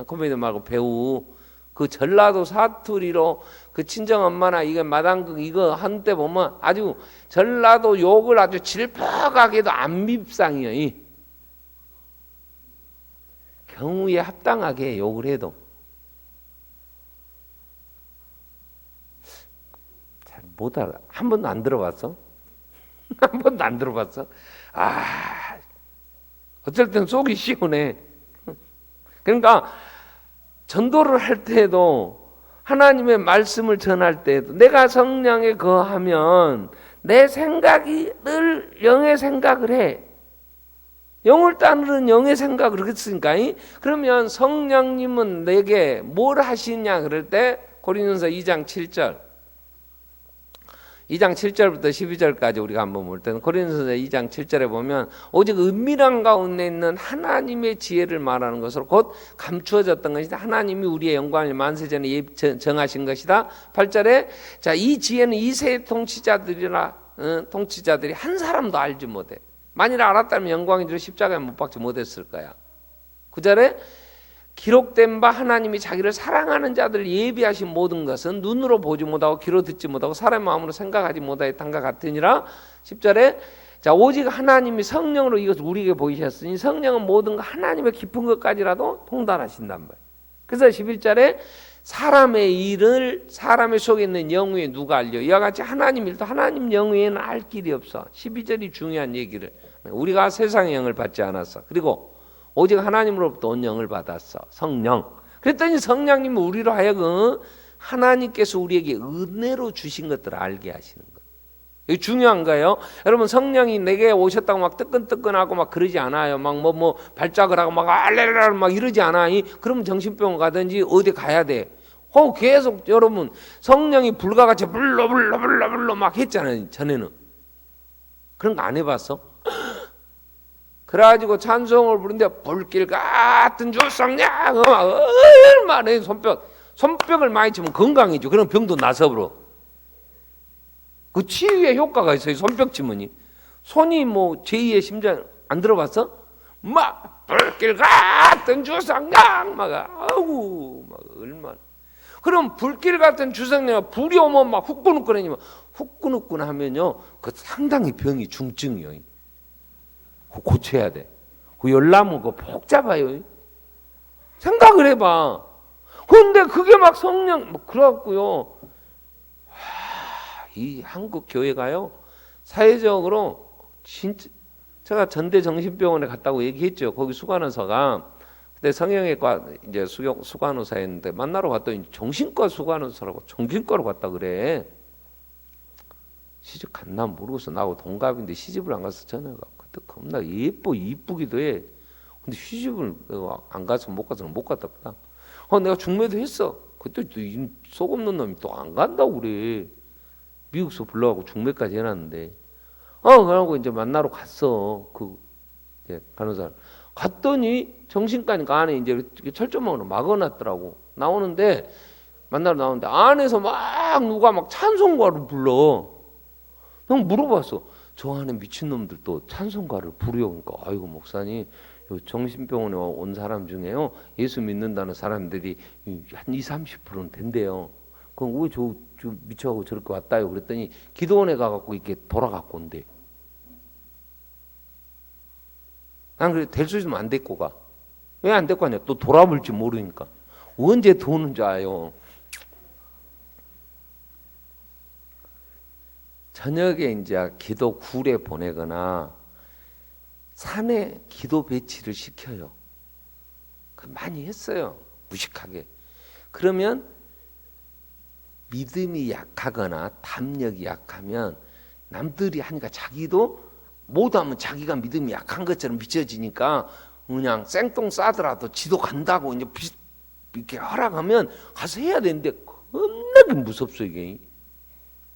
코미디언 말고 배우 그 전라도 사투리로 그 친정엄마나 이거 마당극 이거 한때 보면 아주 전라도 욕을 아주 질퍽하게도 안 밉상이에요. 경우에 합당하게 욕을 해도 잘 못 알아. 한 번도 안 들어봤어? 한 번도 안 들어봤어? 어쩔 땐 속이 시원해. 그러니까 전도를 할 때에도 하나님의 말씀을 전할 때에도 내가 성령에 거하면 내 생각이 늘 영의 생각을 해. 영을 따르는 영의 생각을 그랬으니까. 그러면 성령님은 내게 뭘 하시냐 그럴 때 고린도전서 2장 7절 2장 7절부터 12절까지 우리가 한번 볼 때는 고린도전서 2장 7절에 보면 오직 은밀한 가운데 있는 하나님의 지혜를 말하는 것으로 곧 감추어졌던 것이다. 하나님이 우리의 영광을 만세전에 정하신 것이다. 8절에 자, 이 지혜는 이 세의 통치자들이나 통치자들이 한 사람도 알지 못해. 만일 알았다면 영광인 줄 십자가에 못 박지 못했을 거야. 9절에 기록된 바 하나님이 자기를 사랑하는 자들을 예비하신 모든 것은 눈으로 보지 못하고 귀로 듣지 못하고 사람의 마음으로 생각하지 못하였던가 같으니라. 10절에 자 오직 하나님이 성령으로 이것을 우리에게 보이셨으니 성령은 모든 것 하나님의 깊은 것까지라도 통달하신단 말이에요. 그래서 11절에 사람의 일을 사람의 속에 있는 영후에 누가 알려? 이와 같이 하나님 일도 하나님 영후에는 알 길이 없어. 12절이 중요한 얘기를. 우리가 세상의 영을 받지 않았어. 그리고 오직 하나님으로부터 온 영을 받았어. 성령. 그랬더니 성령님은 우리로 하여금 하나님께서 우리에게 은혜로 주신 것들을 알게 하시는 거예요. 이게 중요한 거예요. 여러분 성령이 내게 오셨다고 막 뜨끈뜨끈하고 막 그러지 않아요. 막 뭐 발작을 하고 막 알레르 막 이러지 않아. 그러면 정신병원 가든지 어디 가야 돼. 계속 여러분 성령이 불과같이 불러 막 했잖아요. 전에는. 그런 거 안 해봤어? 그래가지고 찬송을 부르는데 불길 같은 주 성령 얼마나 손뼉을 많이 치면 건강해져. 그럼 병도 나서버려. 그 치유의 효과가 있어요. 손뼉 치면이. 손이 뭐 제2의 심장 안 들어봤어? 막 불길 같은 주 성령 막 아우 막 얼마나. 그럼 불길 같은 주 성령 불이 오면 막 후끈후끈하니까 후끈후끈하면요 그 상당히 병이 중증이요. 고쳐야 돼. 그 열나면 그거 복잡해요. 생각을 해봐. 그런데 그게 막 성령 뭐 그래갖고요. 이 한국 교회가요 사회적으로 진짜 제가 전대 정신병원에 갔다고 얘기했죠. 거기 수간호사가 그때 성형외과 이제 수간호사였는데 만나러 갔더니 정신과 수간호사라고 정신과로 갔다 그래. 시집 갔나 모르겠어. 나하고 동갑인데 시집을 안 가서 전화가. 겁나 이쁘기도 해. 근데 시집을 안 가서 못 갔다 보다. 내가 중매도 했어. 그때 또 속 없는 놈이 또 안 간다고 그래. 미국서 불러가고 중매까지 해놨는데. 그러고 이제 만나러 갔어. 간호사. 갔더니 정신과니까 안에 이제 철조망으로 막아놨더라고. 만나러 나오는데 안에서 막 누가 막 찬송가를 불러. 형 물어봤어. 저 안에 미친놈들도 찬송가를 부르요. 그러니까 아이고 목사님 정신병원에 온 사람 중에요 예수 믿는다는 사람들이 한 20-30%는 된대요. 그럼 왜 저 미쳐가고 저렇게 왔다요? 그랬더니 기도원에 가갖고 이렇게 돌아갖고 온대. 난 그래 될 수 있으면 안 데리고 가. 왜 안 데리고 가냐? 또 돌아볼지 모르니까. 언제 도는 줄 아요. 저녁에 이제 기도 굴에 보내거나 산에 기도 배치를 시켜요. 많이 했어요. 무식하게. 그러면 믿음이 약하거나 담력이 약하면 남들이 하니까 자기도 못하면 자기가 믿음이 약한 것처럼 비춰지니까 그냥 생똥 싸더라도 지도 간다고 이제 이렇게 허락하면 가서 해야 되는데 겁나게 무섭소 이게.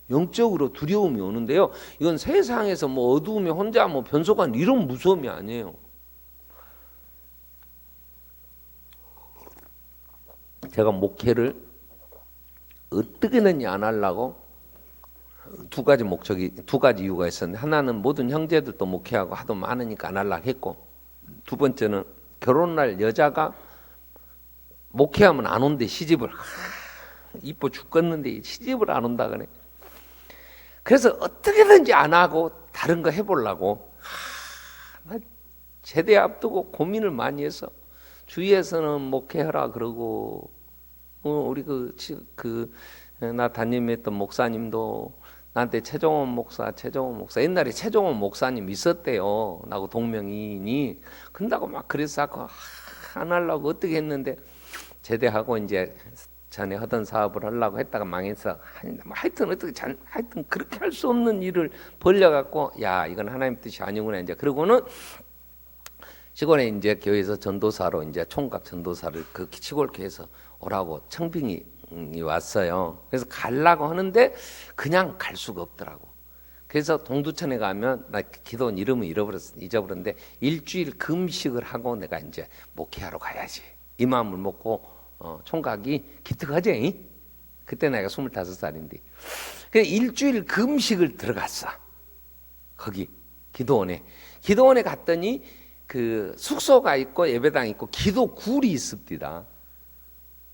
영적으로 두려움이 오는데요. 이건 세상에서 뭐 어두움에 혼자 뭐 변속한 이런 무서움이 아니에요. 제가 목회를 어떻게든지 안 하려고 두 가지 이유가 있었는데 하나는 모든 형제들도 목회하고 하도 많으니까 안 하려고 했고 두 번째는 결혼할 여자가 목회하면 안 온대 시집을. 이뻐 죽겠는데 시집을 안 온다 그래. 그래서 어떻게든지 안 하고 다른 거 해보려고 나 제대 앞두고 고민을 많이 했어. 주위에서는 목회하라 그러고 우리 나 담임했던 목사님도 나한테 최종원 목사 옛날에 최종원 목사님 있었대요. 나하고 동명이인이 근다고 막 그래서 안 하려고 어떻게 했는데 제대하고 이제 전에 하던 사업을 하려고 했다가 망해서 하여튼 그렇게 할 수 없는 일을 벌려갖고 야 이건 하나님 뜻이 아니구나 이제 그러고는 시골에 이제 교회에서 전도사로 이제 총각 전도사를 그 시골 교회에서 오라고 청빙이 왔어요. 그래서 가려고 하는데 그냥 갈 수가 없더라고. 그래서 동두천에 가면 나 기도원 이름을 잊어버렸는데 일주일 금식을 하고 내가 이제 목회하러 가야지 이 마음을 먹고 총각이 기특하지? 그때 내가 25살인데 그래서 일주일 금식을 들어갔어. 거기 기도원에 갔더니 그 숙소가 있고 예배당이 있고 기도굴이 있습니다.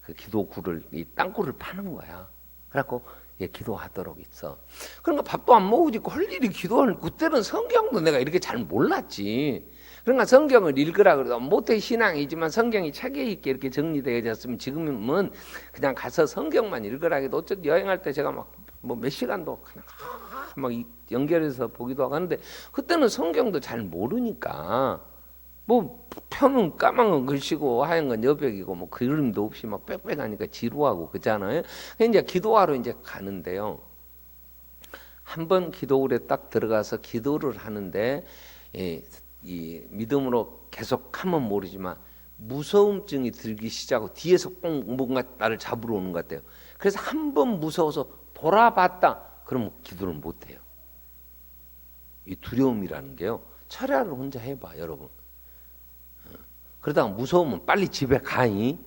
그 기도굴을 이 땅굴을 파는 거야. 그래갖고 기도하도록 있어. 그러니까 밥도 안 먹고 할 일이 기도하는, 그때는 성경도 내가 이렇게 잘 몰랐지. 그러니까 성경을 읽으라 그래도 모태 신앙이지만 성경이 체계 있게 이렇게 정리되어졌으면 지금은 그냥 가서 성경만 읽으라 해도 어쨌든 여행할 때 제가 막 뭐 몇 시간도 그냥 막 연결해서 보기도 하고 하는데 그때는 성경도 잘 모르니까 뭐 펴면 까만 건 글씨고 하얀 건 여백이고 뭐 그림도 없이 막 빽빽하니까 지루하고 그잖아요. 이제 기도하러 이제 가는데요. 한번 기도굴에 딱 들어가서 기도를 하는데 이 믿음으로 계속 하면 모르지만 무서움증이 들기 시작하고 뒤에서 꼭 뭔가 나를 잡으러 오는 것 같아요. 그래서 한 번 무서워서 돌아봤다. 그러면 기도를 못 해요. 이 두려움이라는 게요. 철야를 혼자 해봐, 여러분. 그러다가 무서우면 빨리 집에 가이.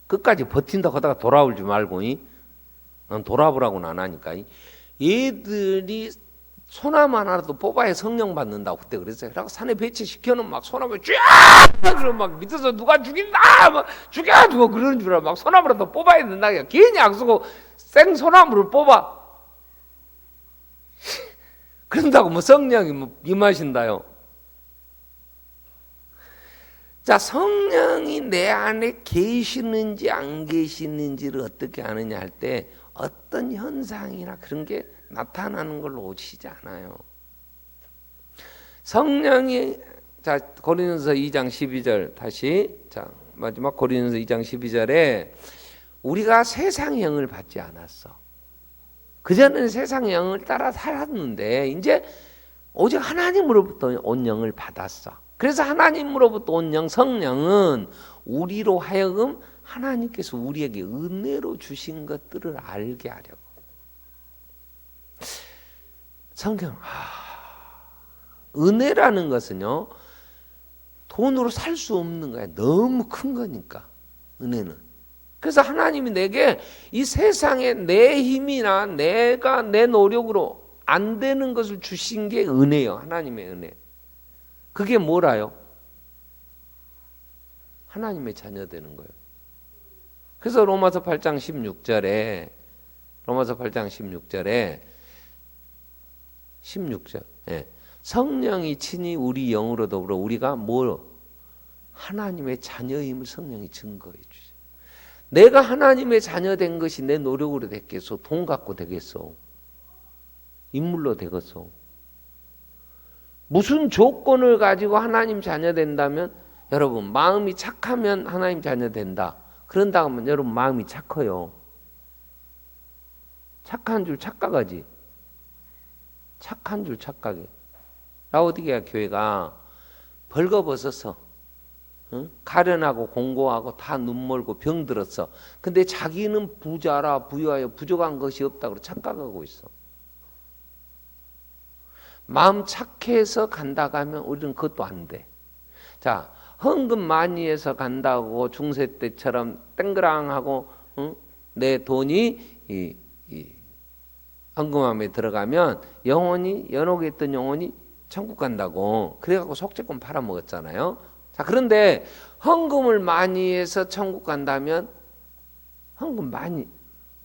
끝까지 버틴다고 하다가 돌아오지 말고. 난 돌아보라고는 안 하니까. 얘들이 소나무 하나라도 뽑아야 성령 받는다고 그때 그랬어요. 그래서 산에 배치시켜놓으면 막 소나무에 쫙! 그러면 막 밑에서 누가 죽인다! 막 죽여! 그러는 줄 알아. 막 소나무라도 뽑아야 된다. 괜히 악수고 생소나무를 뽑아. 그런다고 뭐 성령이 뭐 임하신다요. 자, 성령이 내 안에 계시는지 안 계시는지를 어떻게 아느냐 할 때 어떤 현상이나 그런 게 나타나는 걸로 오시지 않아요. 성령이, 자, 고린도서 2장 12절 다시, 자, 마지막 고린도서 2장 12절에 우리가 세상의 영을 받지 않았어. 그전에는 세상의 영을 따라 살았는데 이제 오직 하나님으로부터 온 영을 받았어. 그래서 하나님으로부터 온 영, 성령은 우리로 하여금 하나님께서 우리에게 은혜로 주신 것들을 알게 하려고. 성경, 은혜라는 것은요, 돈으로 살 수 없는 거야. 너무 큰 거니까, 은혜는. 그래서 하나님이 내게 이 세상에 내 힘이나 내가 내 노력으로 안 되는 것을 주신 게 은혜예요. 하나님의 은혜. 그게 뭐라요? 하나님의 자녀 되는 거예요. 그래서 로마서 8장 16절에 성령이 친히 우리 영으로 더불어 우리가 하나님의 자녀임을 성령이 증거해 주죠. 내가 하나님의 자녀 된 것이 내 노력으로 됐겠어? 돈 갖고 되겠어? 인물로 되겠어? 무슨 조건을 가지고 하나님 자녀 된다면, 여러분 마음이 착하면 하나님 자녀 된다. 그런다고 하면 여러분 마음이 착해요. 착한 줄 착각하지. 착한 줄 착각해. 라오디게아 교회가 벌거벗어서 가련하고 공고하고 다 눈멀고 병들었어. 근데 자기는 부자라 부유하여 부족한 것이 없다고 착각하고 있어. 마음 착해서 간다고 하면 우리는 그것도 안 돼. 자, 헌금 많이 해서 간다고 중세 때처럼 땡그랑하고 내 돈이 헌금함에 들어가면 영혼이 연옥에 있던 영혼이 천국 간다고 그래갖고 속죄권 팔아먹었잖아요. 자, 그런데 헌금을 많이 해서 천국 간다면 헌금 많이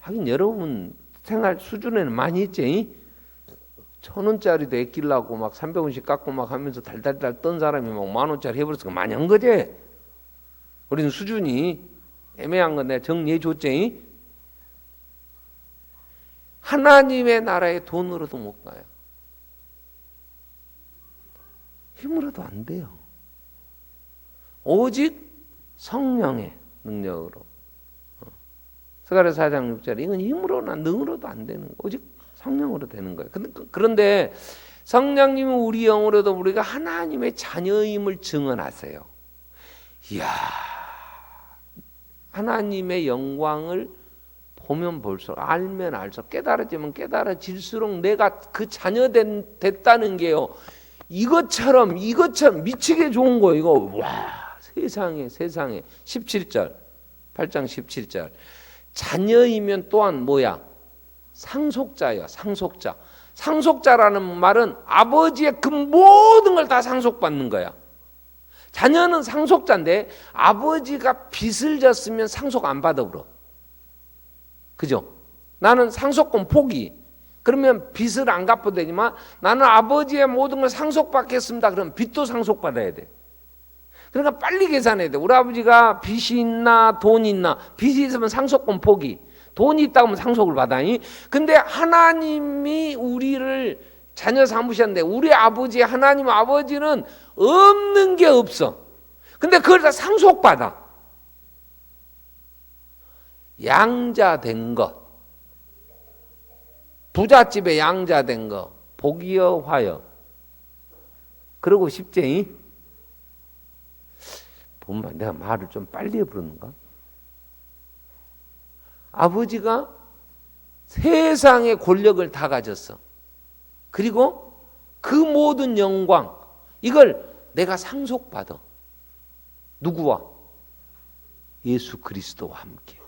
하긴 여러분 생활 수준에는 많이 있지. 1,000원짜리도 아끼려고 막 300원씩 깎고 막 하면서 달달달 떤 사람이 막 10,000원짜리 해버려서 많이 한 거지. 우리는 수준이 애매한 건 내가 정리해 줬지. 하나님의 나라에 돈으로도 못 가요. 힘으로도 안 돼요. 오직 성령의 능력으로. 스가랴서 4장 6절에 이건 힘으로나 능으로도 안 되는 거예요. 오직 성령으로 되는 거예요. 그런데 성령님은 우리 영으로도 우리가 하나님의 자녀임을 증언하세요. 이야, 하나님의 영광을 보면 볼수록, 알면 알수록, 깨달아지면 깨달아질수록 내가 그 자녀 됐다는 게요, 이것처럼 미치게 좋은 거예요. 이거 와, 세상에 17절 8장 17절 자녀이면 또한 뭐야? 상속자예요. 상속자. 상속자라는 말은 아버지의 그 모든 걸 다 상속받는 거야. 자녀는 상속자인데 아버지가 빚을 졌으면 상속 안 받아버려. 그죠? 나는 상속권 포기. 그러면 빚을 안 갚아도 되지만 나는 아버지의 모든 걸 상속받겠습니다. 그러면 빚도 상속받아야 돼. 그러니까 빨리 계산해야 돼. 우리 아버지가 빚이 있나 돈이 있나. 빚이 있으면 상속권 포기. 돈이 있다 하면 상속을 받아니. 근데 하나님이 우리를 자녀 삼으셨는데 우리 아버지 하나님 아버지는 없는 게 없어. 근데 그걸 다 상속받아. 양자 된 것, 부잣집에 양자 된 것, 복이여 화여. 그러고 싶지? 보면 내가 말을 좀 빨리 해부르는가? 아버지가 세상의 권력을 다 가졌어. 그리고 그 모든 영광, 이걸 내가 상속받아. 누구와? 예수 그리스도와 함께.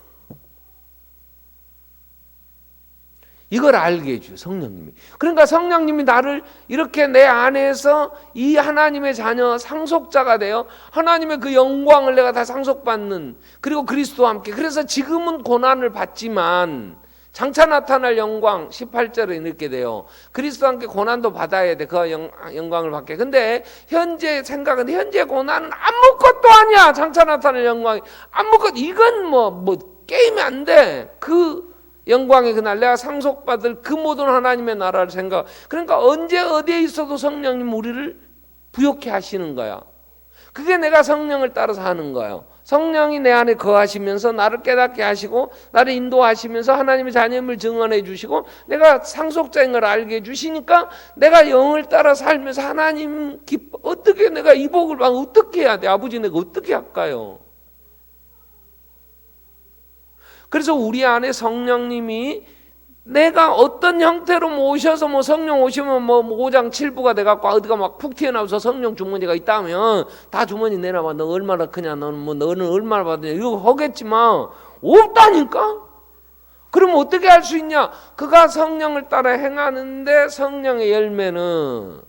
이걸 알게 해줘요, 성령님이. 그러니까 성령님이 나를 이렇게 내 안에서 이 하나님의 자녀 상속자가 되어 하나님의 그 영광을 내가 다 상속받는, 그리고 그리스도와 함께. 그래서 지금은 고난을 받지만 장차 나타날 영광 18절에 이렇게 돼요. 그리스도와 함께 고난도 받아야 돼. 그 영광을 받게. 근데 현재 생각은 현재 고난은 아무것도 아니야. 장차 나타날 영광이 아무것. 이건 뭐 게임이 안 돼. 그 영광의 그날 내가 상속받을 그 모든 하나님의 나라를 생각. 그러니까 언제 어디에 있어도 성령님 우리를 부욕해 하시는 거야. 그게 내가 성령을 따라서 하는 거예요. 성령이 내 안에 거하시면서 나를 깨닫게 하시고 나를 인도하시면서 하나님의 자녀임을 증언해 주시고 내가 상속자인 걸 알게 해 주시니까 내가 영을 따라 살면서 하나님 기뻐. 어떻게 내가 이 복을 어떻게 해야 돼? 아버지 내가 어떻게 할까요? 그래서 우리 안에 성령님이 내가 어떤 형태로 모셔서 뭐 성령 오시면 뭐 5장 7부가 돼갖고 어디가 막 푹 튀어나와서 성령 주머니가 있다면 다 주머니 내놔봐. 너 얼마나 크냐? 너는 얼마나 받느냐? 이거 하겠지만 없다니까? 그럼 어떻게 할 수 있냐? 그가 성령을 따라 행하는데 성령의 열매는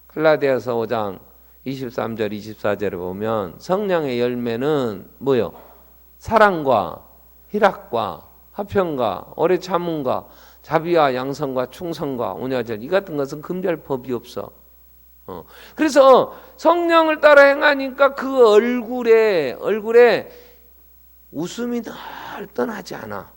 갈라디아서 5장 23절 24절에 보면 성령의 열매는 뭐요? 사랑과 희락과 화평과 오래 참음과 자비와 양선과 충성과 온유하절, 이 같은 것은 금지할 법이 없어. 그래서 성령을 따라 행하니까 그 얼굴에 웃음이 늘 떠나지 않아.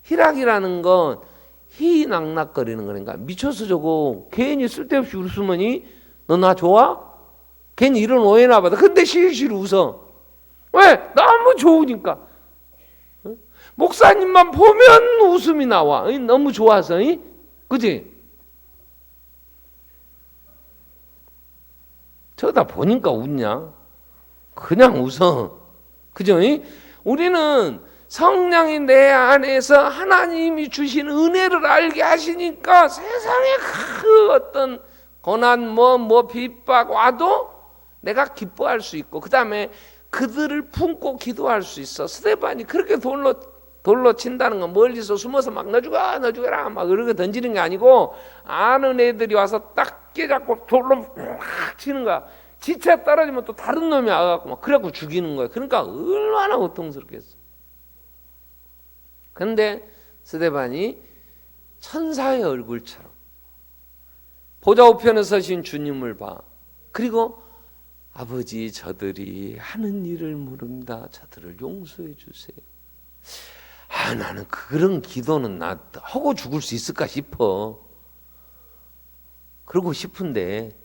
희락이라는 건 희낙낙거리는 거니까 미쳐서 저거 괜히 쓸데없이 웃으면 너 나 좋아? 괜히 이런 오해나 받아. 근데 실실 웃어. 왜? 너무 좋으니까. 목사님만 보면 웃음이 나와. 너무 좋아서. 그지? 저다 보니까 웃냐? 그냥 웃어. 그죠? 우리는 성령이 내 안에서 하나님이 주신 은혜를 알게 하시니까 세상에 그 어떤 고난 뭐 핍박 와도 내가 기뻐할 수 있고, 그 다음에 그들을 품고 기도할 수 있어. 스데반이 그렇게 돌로 친다는 건 멀리서 숨어서 막 너 죽어라 막 그렇게 던지는 게 아니고 아는 애들이 와서 딱 깨잡고 돌로 확 치는 거야. 지체 떨어지면 또 다른 놈이 와갖고 막 그래갖고 죽이는 거야. 그러니까 얼마나 고통스럽겠어. 근데 스데반이 천사의 얼굴처럼 보좌 우편에 서신 주님을 봐. 그리고 아버지 저들이 하는 일을 모릅니다. 저들을 용서해 주세요. 나는 그런 기도는 나 하고 죽을 수 있을까 싶어. 그러고 싶은데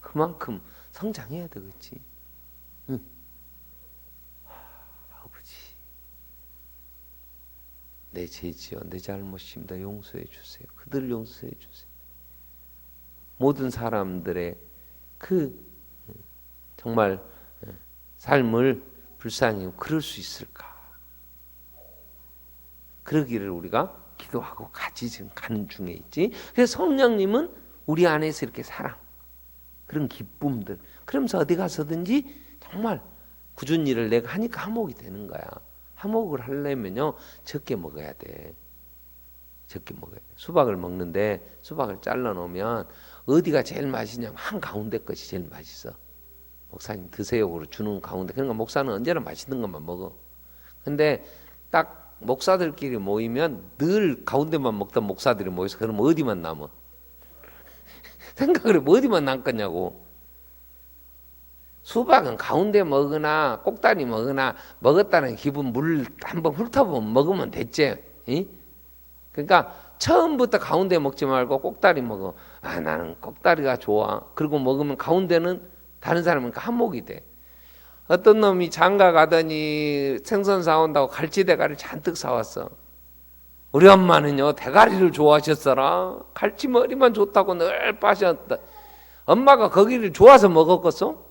그만큼 성장해야 되겠지. 응. 아버지 내 죄지요 내 잘못입니다. 용서해 주세요. 그들을 용서해 주세요. 모든 사람들의 그 정말 삶을 불쌍히 그럴 수 있을까? 그러기를 우리가 기도하고 같이 지금 가는 중에 있지. 그래서 성령님은 우리 안에서 이렇게 사랑, 그런 기쁨들, 그러면서 어디 가서든지 정말 굳은 일을 내가 하니까 화목이 되는 거야. 화목을 하려면요 적게 먹어야 돼. 적게 먹어야 돼. 수박을 먹는데 수박을 잘라 놓으면 어디가 제일 맛있냐면 한 가운데 것이 제일 맛있어. 목사님 드세요 그러고 주는 가운데. 그러니까 목사는 언제나 맛있는 것만 먹어. 근데 딱 목사들끼리 모이면 늘 가운데만 먹던 목사들이 모여서 그럼 어디만 남아? 생각을 해봐. 어디만 남겠냐고. 수박은 가운데 먹으나 꼭다리 먹으나 먹었다는 기분 물 한번 훑어보면 먹으면 됐지. 이? 그러니까 처음부터 가운데 먹지 말고 꼭다리 먹어. 아 나는 꼭다리가 좋아. 그리고 먹으면 가운데는 다른 사람은 한몫이 돼. 어떤 놈이 장가 가더니 생선 사온다고 갈치 대가리를 잔뜩 사왔어. 우리 엄마는요 대가리를 좋아하셨어라. 갈치 머리만 좋다고 늘 빠셨다. 엄마가 거기를 좋아서 먹었겠어?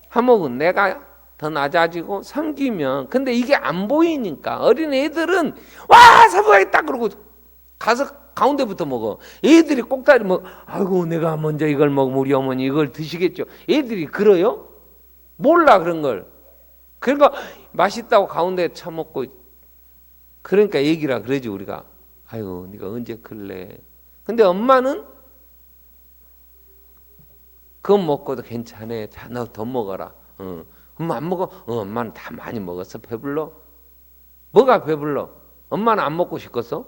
한몫은 내가 더 낮아지고 섬기면. 근데 이게 안 보이니까 어린 애들은 와 사부가 딱 그러고 가서 가운데부터 먹어. 애들이 꼭다리 아이고 내가 먼저 이걸 먹으면 우리 어머니 이걸 드시겠죠. 애들이 그래요? 몰라 그런 걸. 그러니까 맛있다고 가운데 처먹고. 그러니까 얘기라 그러지 우리가. 아유 네가 언제 클래. 근데 엄마는 그거 먹고도 괜찮아. 자, 너 더 먹어라. 엄마 안 먹어? 엄마는 다 많이 먹었어. 배불러? 뭐가 배불러? 엄마는 안 먹고 싶겠어?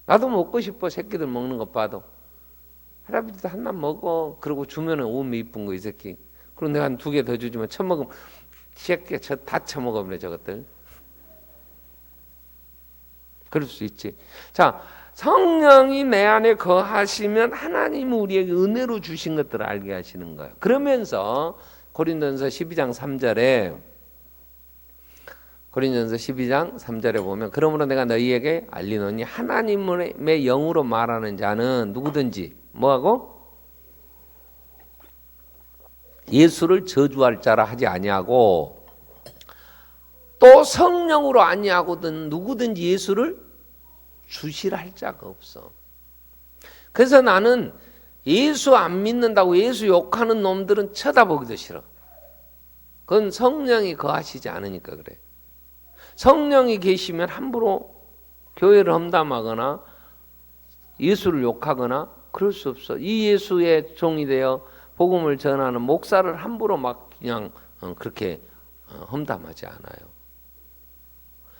나도 먹고 싶어. 새끼들 먹는 것 봐도. 할아버지도 하나 먹어. 그러고 주면은 오면 이쁜 거 이 새끼. 그리고 내가 한 2개 더 주지만 처먹으면 새끼 다 처먹어버려 저것들. 그럴 수 있지. 자, 성령이 내 안에 거하시면 하나님은 우리에게 은혜로 주신 것들을 알게 하시는 거예요. 그러면서 고린도전서 12장 3절에 보면 그러므로 내가 너희에게 알리노니 하나님의 영으로 말하는 자는 누구든지 뭐하고? 예수를 저주할 자라 하지 아니하고 또 성령으로 아니하거든 누구든지 예수를 주시라 할 자가 없어. 그래서 나는 예수 안 믿는다고 예수 욕하는 놈들은 쳐다보기도 싫어. 그건 성령이 거하시지 않으니까 그래. 성령이 계시면 함부로 교회를 험담하거나 예수를 욕하거나 그럴 수 없어. 이 예수의 종이 되어 복음을 전하는 목사를 함부로 막 그냥 그렇게 험담하지 않아요.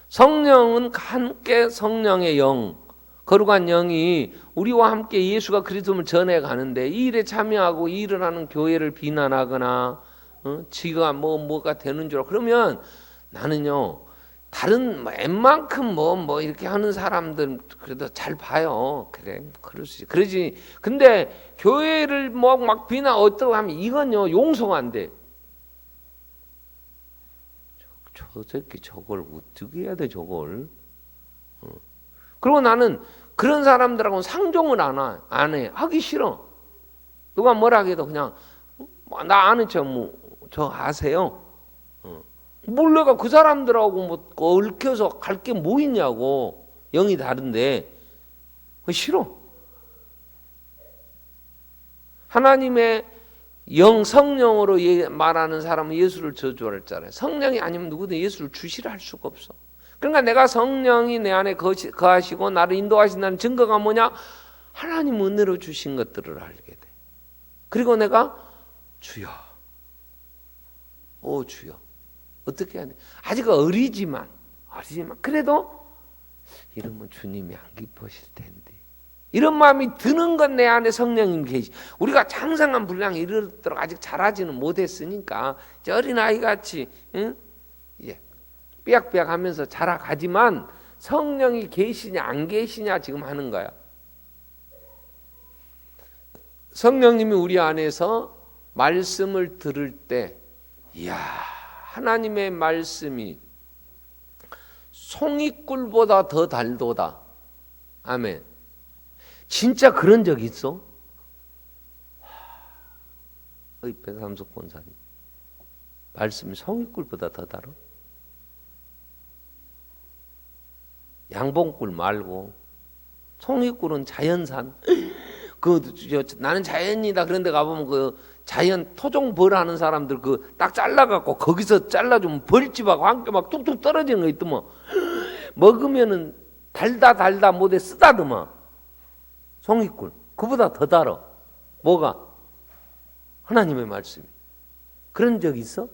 성령은 함께 성령의 영, 거룩한 영이 우리와 함께 예수가 그리스도를 전해 가는데 이 일에 참여하고 이 일을 하는 교회를 비난하거나 지가 뭐가 되는 줄 알아. 그러면 나는요 다른 웬만큼 뭐 이렇게 하는 사람들 그래도 잘 봐요. 그래 그럴 수 있지. 그러지. 근데 교회를 막 비난 어쩌고 하면 이건요 용서가 안 돼. 저 새끼 저걸 어떻게 해야 돼 저걸. 그리고 나는 그런 사람들하고는 상종을 안 해. 하기 싫어. 누가 뭐라 해도 그냥 나 아는 저 아세요. 뭘 내가 그 사람들하고 뭐 얽혀서 갈 게 뭐 있냐고. 영이 다른데 싫어. 하나님의 영 성령으로 말하는 사람은 예수를 저주할 자래. 성령이 아니면 누구든 예수를 주시라 할 수가 없어. 그러니까 내가 성령이 내 안에 거하시고 나를 인도하신다는 증거가 뭐냐? 하나님 은혜로 주신 것들을 알게 돼. 그리고 내가 주여, 오 주여, 어떻게 해야 돼? 아직 어리지만 그래도 이러면 주님이 안 기뻐하실 텐데. 이런 마음이 드는 건 내 안에 성령님 계시. 우리가 장성한 분량이 이르도록 아직 자라지는 못했으니까 어린아이 같이 삐약삐약하면서 자라가지만 성령이 계시냐 안 계시냐 지금 하는 거야. 성령님이 우리 안에서 말씀을 들을 때 이야 하나님의 말씀이 송이꿀보다 더 달도다. 아멘. 진짜 그런 적 있어? 배삼석 권사님 말씀이 송이꿀보다 더 달아? 양봉꿀 말고 송이꿀은 자연산. 나는 자연이다 그런 데 가보면 그 자연 토종 벌 하는 사람들 그 딱 잘라갖고 거기서 잘라주면 벌집하고 함께 막 뚝뚝 떨어지는 거 있더만. 먹으면은 달다 못해 쓰다더만. 송이꿀 그보다 더 달아. 뭐가? 하나님의 말씀이. 그런 적 있어?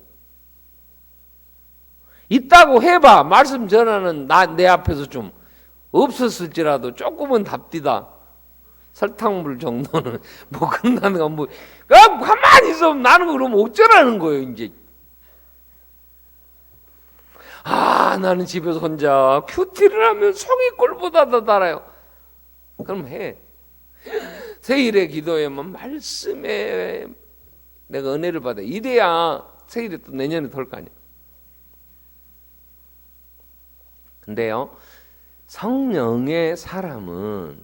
있다고 해봐. 말씀 전하는 내 앞에서 좀 없었을지라도 조금은 답디다. 설탕물 정도는 뭐 끝나는 거 뭐 가만히 있으면 나는 그러면 어쩌라는 거예요 이제. 나는 집에서 혼자 큐티를 하면 송이꿀보다 더 달아요. 그럼 해. 세일의 기도에만 말씀에 내가 은혜를 받아. 이래야 세일이 또 내년에 돌 거 아니야. 근데요, 성령의 사람은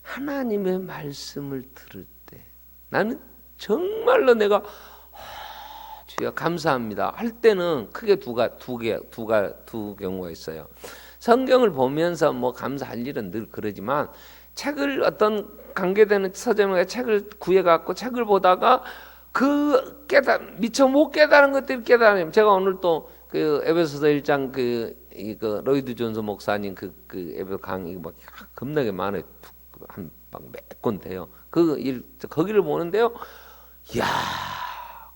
하나님의 말씀을 들을 때 나는 정말로 내가 주여 감사합니다 할 때는 크게 두 경우가 있어요. 성경을 보면서 뭐 감사할 일은 늘 그러지만 책을 어떤 관계되는 서점에 책을 구해갖고 책을 보다가 그 미처 못 깨달은 것들을 깨달으면 제가 오늘 또 그 에베소서 1장 이거 로이드 존스 목사님 그 에베소 강의 막 겁나게 많아요. 몇 권 돼요. 거기를 보는데요. 이야,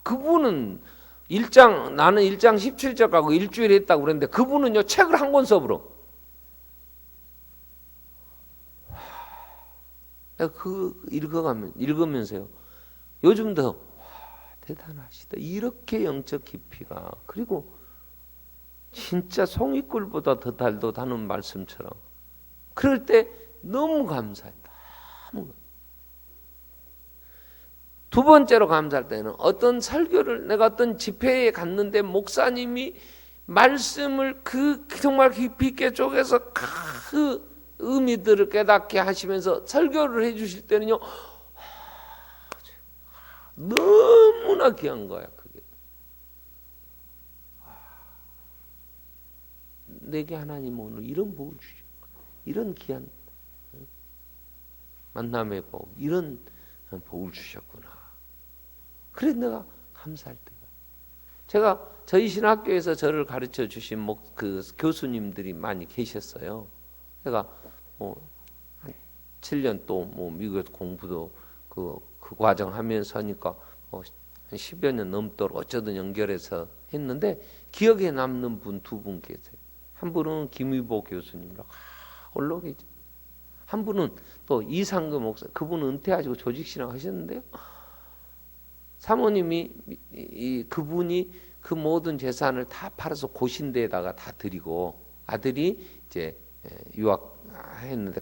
그분은 나는 1장 17절 가고 일주일에 했다고 그랬는데 그분은요 책을 한 권 써버려. 내가 읽으면서요. 요즘도 대단하시다. 이렇게 영적 깊이가. 그리고 진짜 송이꿀보다 더 달도 다는 말씀처럼. 그럴 때 너무 감사해. 너무. 두 번째로 감사할 때는 어떤 설교를 내가 어떤 집회에 갔는데 목사님이 말씀을 정말 깊이 있게 쪼개서 그 의미들을 깨닫게 하시면서 설교를 해주실 때는요 너무나 귀한 거야. 그게 내게 하나님 오늘 이런 복을 주시고 이런 귀한 만남의 복 이런 복을 주셨구나. 그래 내가 감사할 때가. 제가 저희 신학교에서 저를 가르쳐 주신 그 교수님들이 많이 계셨어요. 제가 한 7년 또 미국에서 공부도 그 과정 하면서니까 한 10여 년 넘도록 어쩌든 연결해서 했는데 기억에 남는 분 두 분 계세요. 한 분은 김의보 교수님이라고 올라오 계죠. 한 분은 또 이상금 목사, 그분은 은퇴하시고 조직신앙 하셨는데요. 사모님이 그분이 그 모든 재산을 다 팔아서 고신대에다가 다 드리고 아들이 이제 유학했는데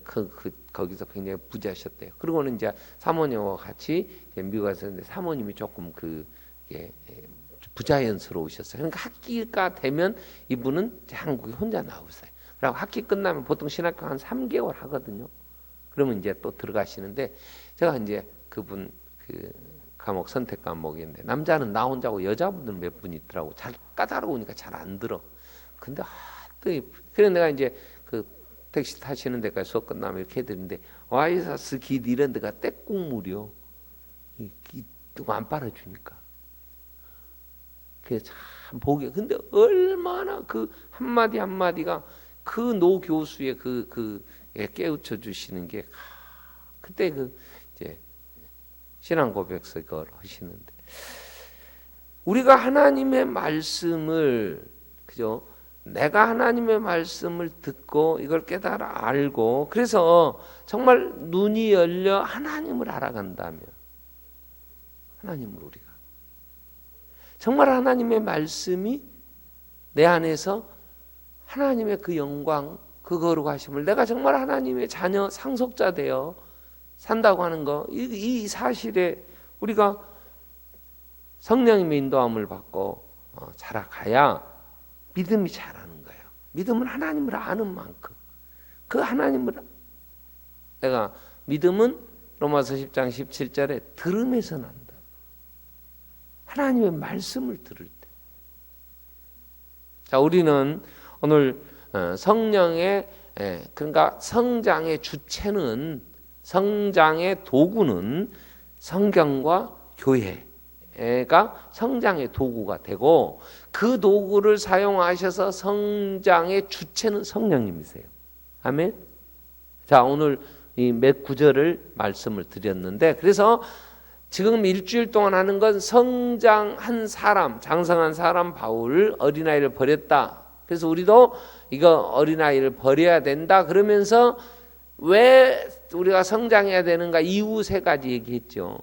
거기서 굉장히 부자셨대요. 그리고는 이제 사모님과 같이 미국에 있었는데 사모님이 조금 부자연스러우셨어요. 그러니까 학기가 되면 이분은 한국에 혼자 나오세요. 그리고 학기 끝나면 보통 신학교 한 3개월 하거든요. 그러면 이제 또 들어가시는데 제가 이제 그분 과목 선택 과목인데 남자는 나 혼자고 여자분들 몇 분 있더라고. 잘 까다로우니까 잘 안 들어. 근데 그래 내가 이제 그 택시 타시는 데까지 수업 끝나면 이렇게 해드리는데 와이사스 길 이런 데가 떼국물이요. 누가 안 빨아주니까. 그게 참 보기. 근데 얼마나 그 한마디 한마디가 그 노 교수의 깨우쳐 주시는 게 그때 이제 신앙 고백서 그걸 하시는데 우리가 하나님의 말씀을 그죠? 내가 하나님의 말씀을 듣고 이걸 깨달아 알고 그래서 정말 눈이 열려 하나님을 알아간다면 하나님을 우리가 정말 하나님의 말씀이 내 안에서 하나님의 그 영광 그 거룩하심을 내가 정말 하나님의 자녀 상속자 되어 산다고 하는 거 이 사실에 우리가 성령님의 인도함을 받고 자라가야 믿음이 자라는 거예요. 믿음은 하나님을 아는 만큼 그 하나님을 내가 믿음은 로마서 10장 17절에 들음에서 난다. 하나님의 말씀을 들을 때. 자, 우리는 오늘 성령의 그러니까 성장의 주체는 성장의 도구는 성경과 교회가 성장의 도구가 되고 그 도구를 사용하셔서 성장의 주체는 성령님이세요. 아멘. 자, 오늘 이 몇 구절을 말씀을 드렸는데 그래서 지금 일주일 동안 하는 건 성장한 사람, 장성한 사람 바울 어린아이를 버렸다. 그래서 우리도 이거 어린아이를 버려야 된다. 그러면서 왜 우리가 성장해야 되는가 이유 세 가지 얘기했죠.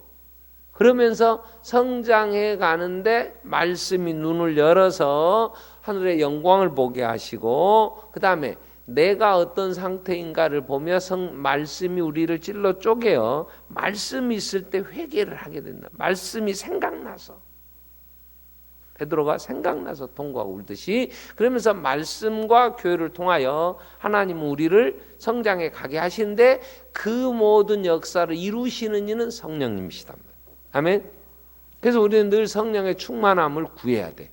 그러면서 성장해 가는데 말씀이 눈을 열어서 하늘의 영광을 보게 하시고 그 다음에 내가 어떤 상태인가를 보며 말씀이 우리를 찔러 쪼개요. 말씀이 있을 때 회개를 하게 된다. 말씀이 생각나서 베드로가 생각나서 통곡하고 울듯이 그러면서 말씀과 교회를 통하여 하나님은 우리를 성장해 가게 하시는데 그 모든 역사를 이루시는 이는 성령님이시단 말이에요. 아멘. 그래서 우리는 늘 성령의 충만함을 구해야 돼.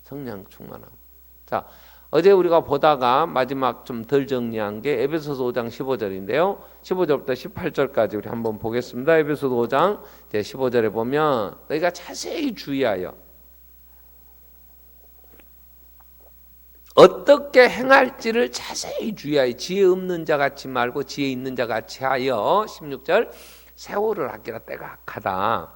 성령 충만함. 자, 어제 우리가 보다가 마지막 좀 덜 정리한 게 에베소서 5장 15절인데요. 15절부터 18절까지 우리 한번 보겠습니다. 에베소서 5장 15절에 보면 너희가 자세히 주의하여 어떻게 행할지를 자세히 주의하여 지혜 없는 자 같이 말고 지혜 있는 자 같이 하여 16절 세월을 아끼라 때가 악하다.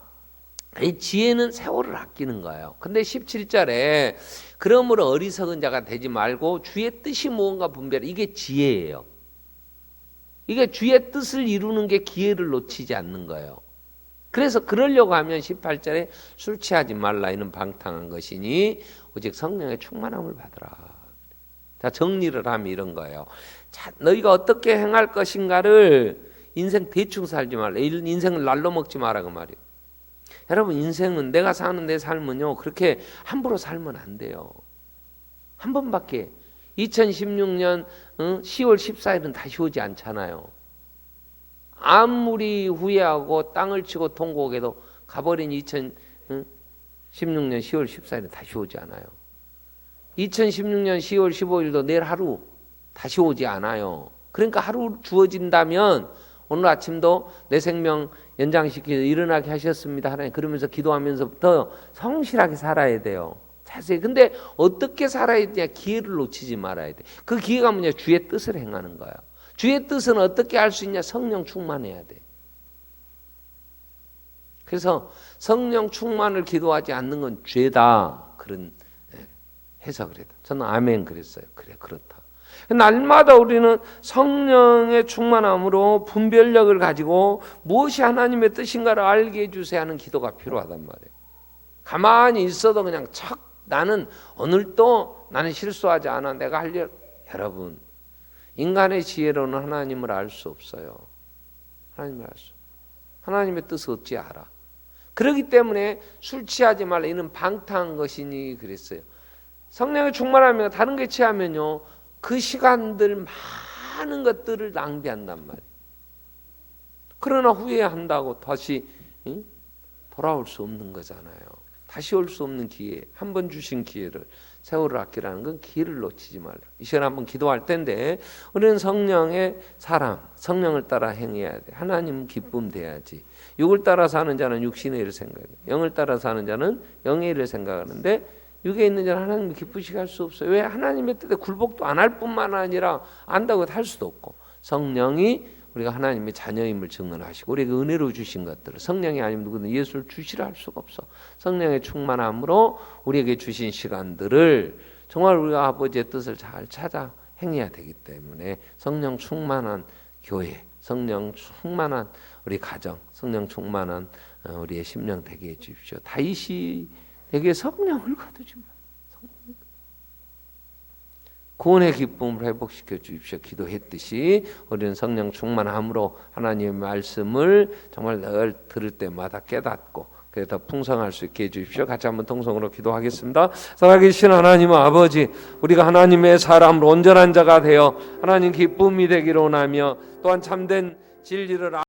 이 지혜는 세월을 아끼는 거예요. 근데 17절에 그러므로 어리석은 자가 되지 말고 주의 뜻이 무언가 분별해. 이게 지혜예요. 이게 주의 뜻을 이루는 게 기회를 놓치지 않는 거예요. 그래서 그러려고 하면 18절에 술 취하지 말라 이는 방탕한 것이니 오직 성령의 충만함을 받으라. 자, 정리를 하면 이런 거예요. 자, 너희가 어떻게 행할 것인가를 인생 대충 살지 말라. 인생을 날로 먹지 마라 그 말이에요. 여러분 인생은 내가 사는 내 삶은요 그렇게 함부로 살면 안 돼요. 한 번밖에 2016년 10월 14일은 다시 오지 않잖아요. 아무리 후회하고 땅을 치고 통곡해도 가버린 2016년 10월 14일은 다시 오지 않아요. 2016년 10월 15일도 내일 하루 다시 오지 않아요. 그러니까 하루 주어진다면 오늘 아침도 내 생명 연장시키서 일어나게 하셨습니다. 하나님 그러면서 기도하면서부터 성실하게 살아야 돼요. 자세히. 근데 어떻게 살아야 되냐? 기회를 놓치지 말아야 돼. 그 기회가 뭐냐? 주의 뜻을 행하는 거야. 주의 뜻은 어떻게 할 수 있냐? 성령 충만해야 돼. 그래서 성령 충만을 기도하지 않는 건 죄다. 그런 해석을 했다. 저는 아멘 그랬어요. 그래 그렇다. 날마다 우리는 성령의 충만함으로 분별력을 가지고 무엇이 하나님의 뜻인가를 알게 해주세요 하는 기도가 필요하단 말이에요. 가만히 있어도 그냥 나는 오늘도 나는 실수하지 않아. 내가 할 일. 여러분 인간의 지혜로는 하나님을 알 수 없어요. 하나님을 알 수. 하나님의 뜻을 어찌 알아. 그렇기 때문에 술 취하지 말라. 이는 방탕한 것이니 그랬어요. 성령의 충만하면 다른 게 취하면요. 그 시간들 많은 것들을 낭비한단 말이에요. 그러나 후회한다고 다시 돌아올 수 없는 거잖아요. 다시 올 수 없는 기회, 한 번 주신 기회를 세월을 아끼라는 건 기회를 놓치지 말라. 이 시간에 한번 기도할 텐데 우리는 성령의 사람, 성령을 따라 행해야 돼. 하나님 기쁨 돼야지. 육을 따라 사는 자는 육신의 일을 생각해. 영을 따라 사는 자는 영의 일을 생각하는데 육에 있는 자는 하나님을 기쁘시게 할 수 없어요. 왜? 하나님의 뜻에 굴복도 안 할 뿐만 아니라 안다고 할 수도 없고 성령이 우리가 하나님의 자녀임을 증언하시고 우리에게 은혜로 주신 것들을 성령이 아니면 누구든 예수를 주시라 할 수가 없어. 성령의 충만함으로 우리에게 주신 시간들을 정말 우리가 아버지의 뜻을 잘 찾아 행해야 되기 때문에 성령 충만한 교회, 성령 충만한 우리 가정, 성령 충만한 우리의 심령 되게 해 주십시오. 다윗에게 성령을 거두지 마. 구원의 기쁨을 회복시켜 주십시오. 기도했듯이 우리는 성령 충만함으로 하나님의 말씀을 정말 늘 들을 때마다 깨닫고 그래 더 풍성할 수 있게 해주십시오. 같이 한번 통성으로 기도하겠습니다. 살아계신 하나님 아버지, 우리가 하나님의 사람으로 온전한 자가 되어 하나님 기쁨이 되기를 원하며 또한 참된 진리를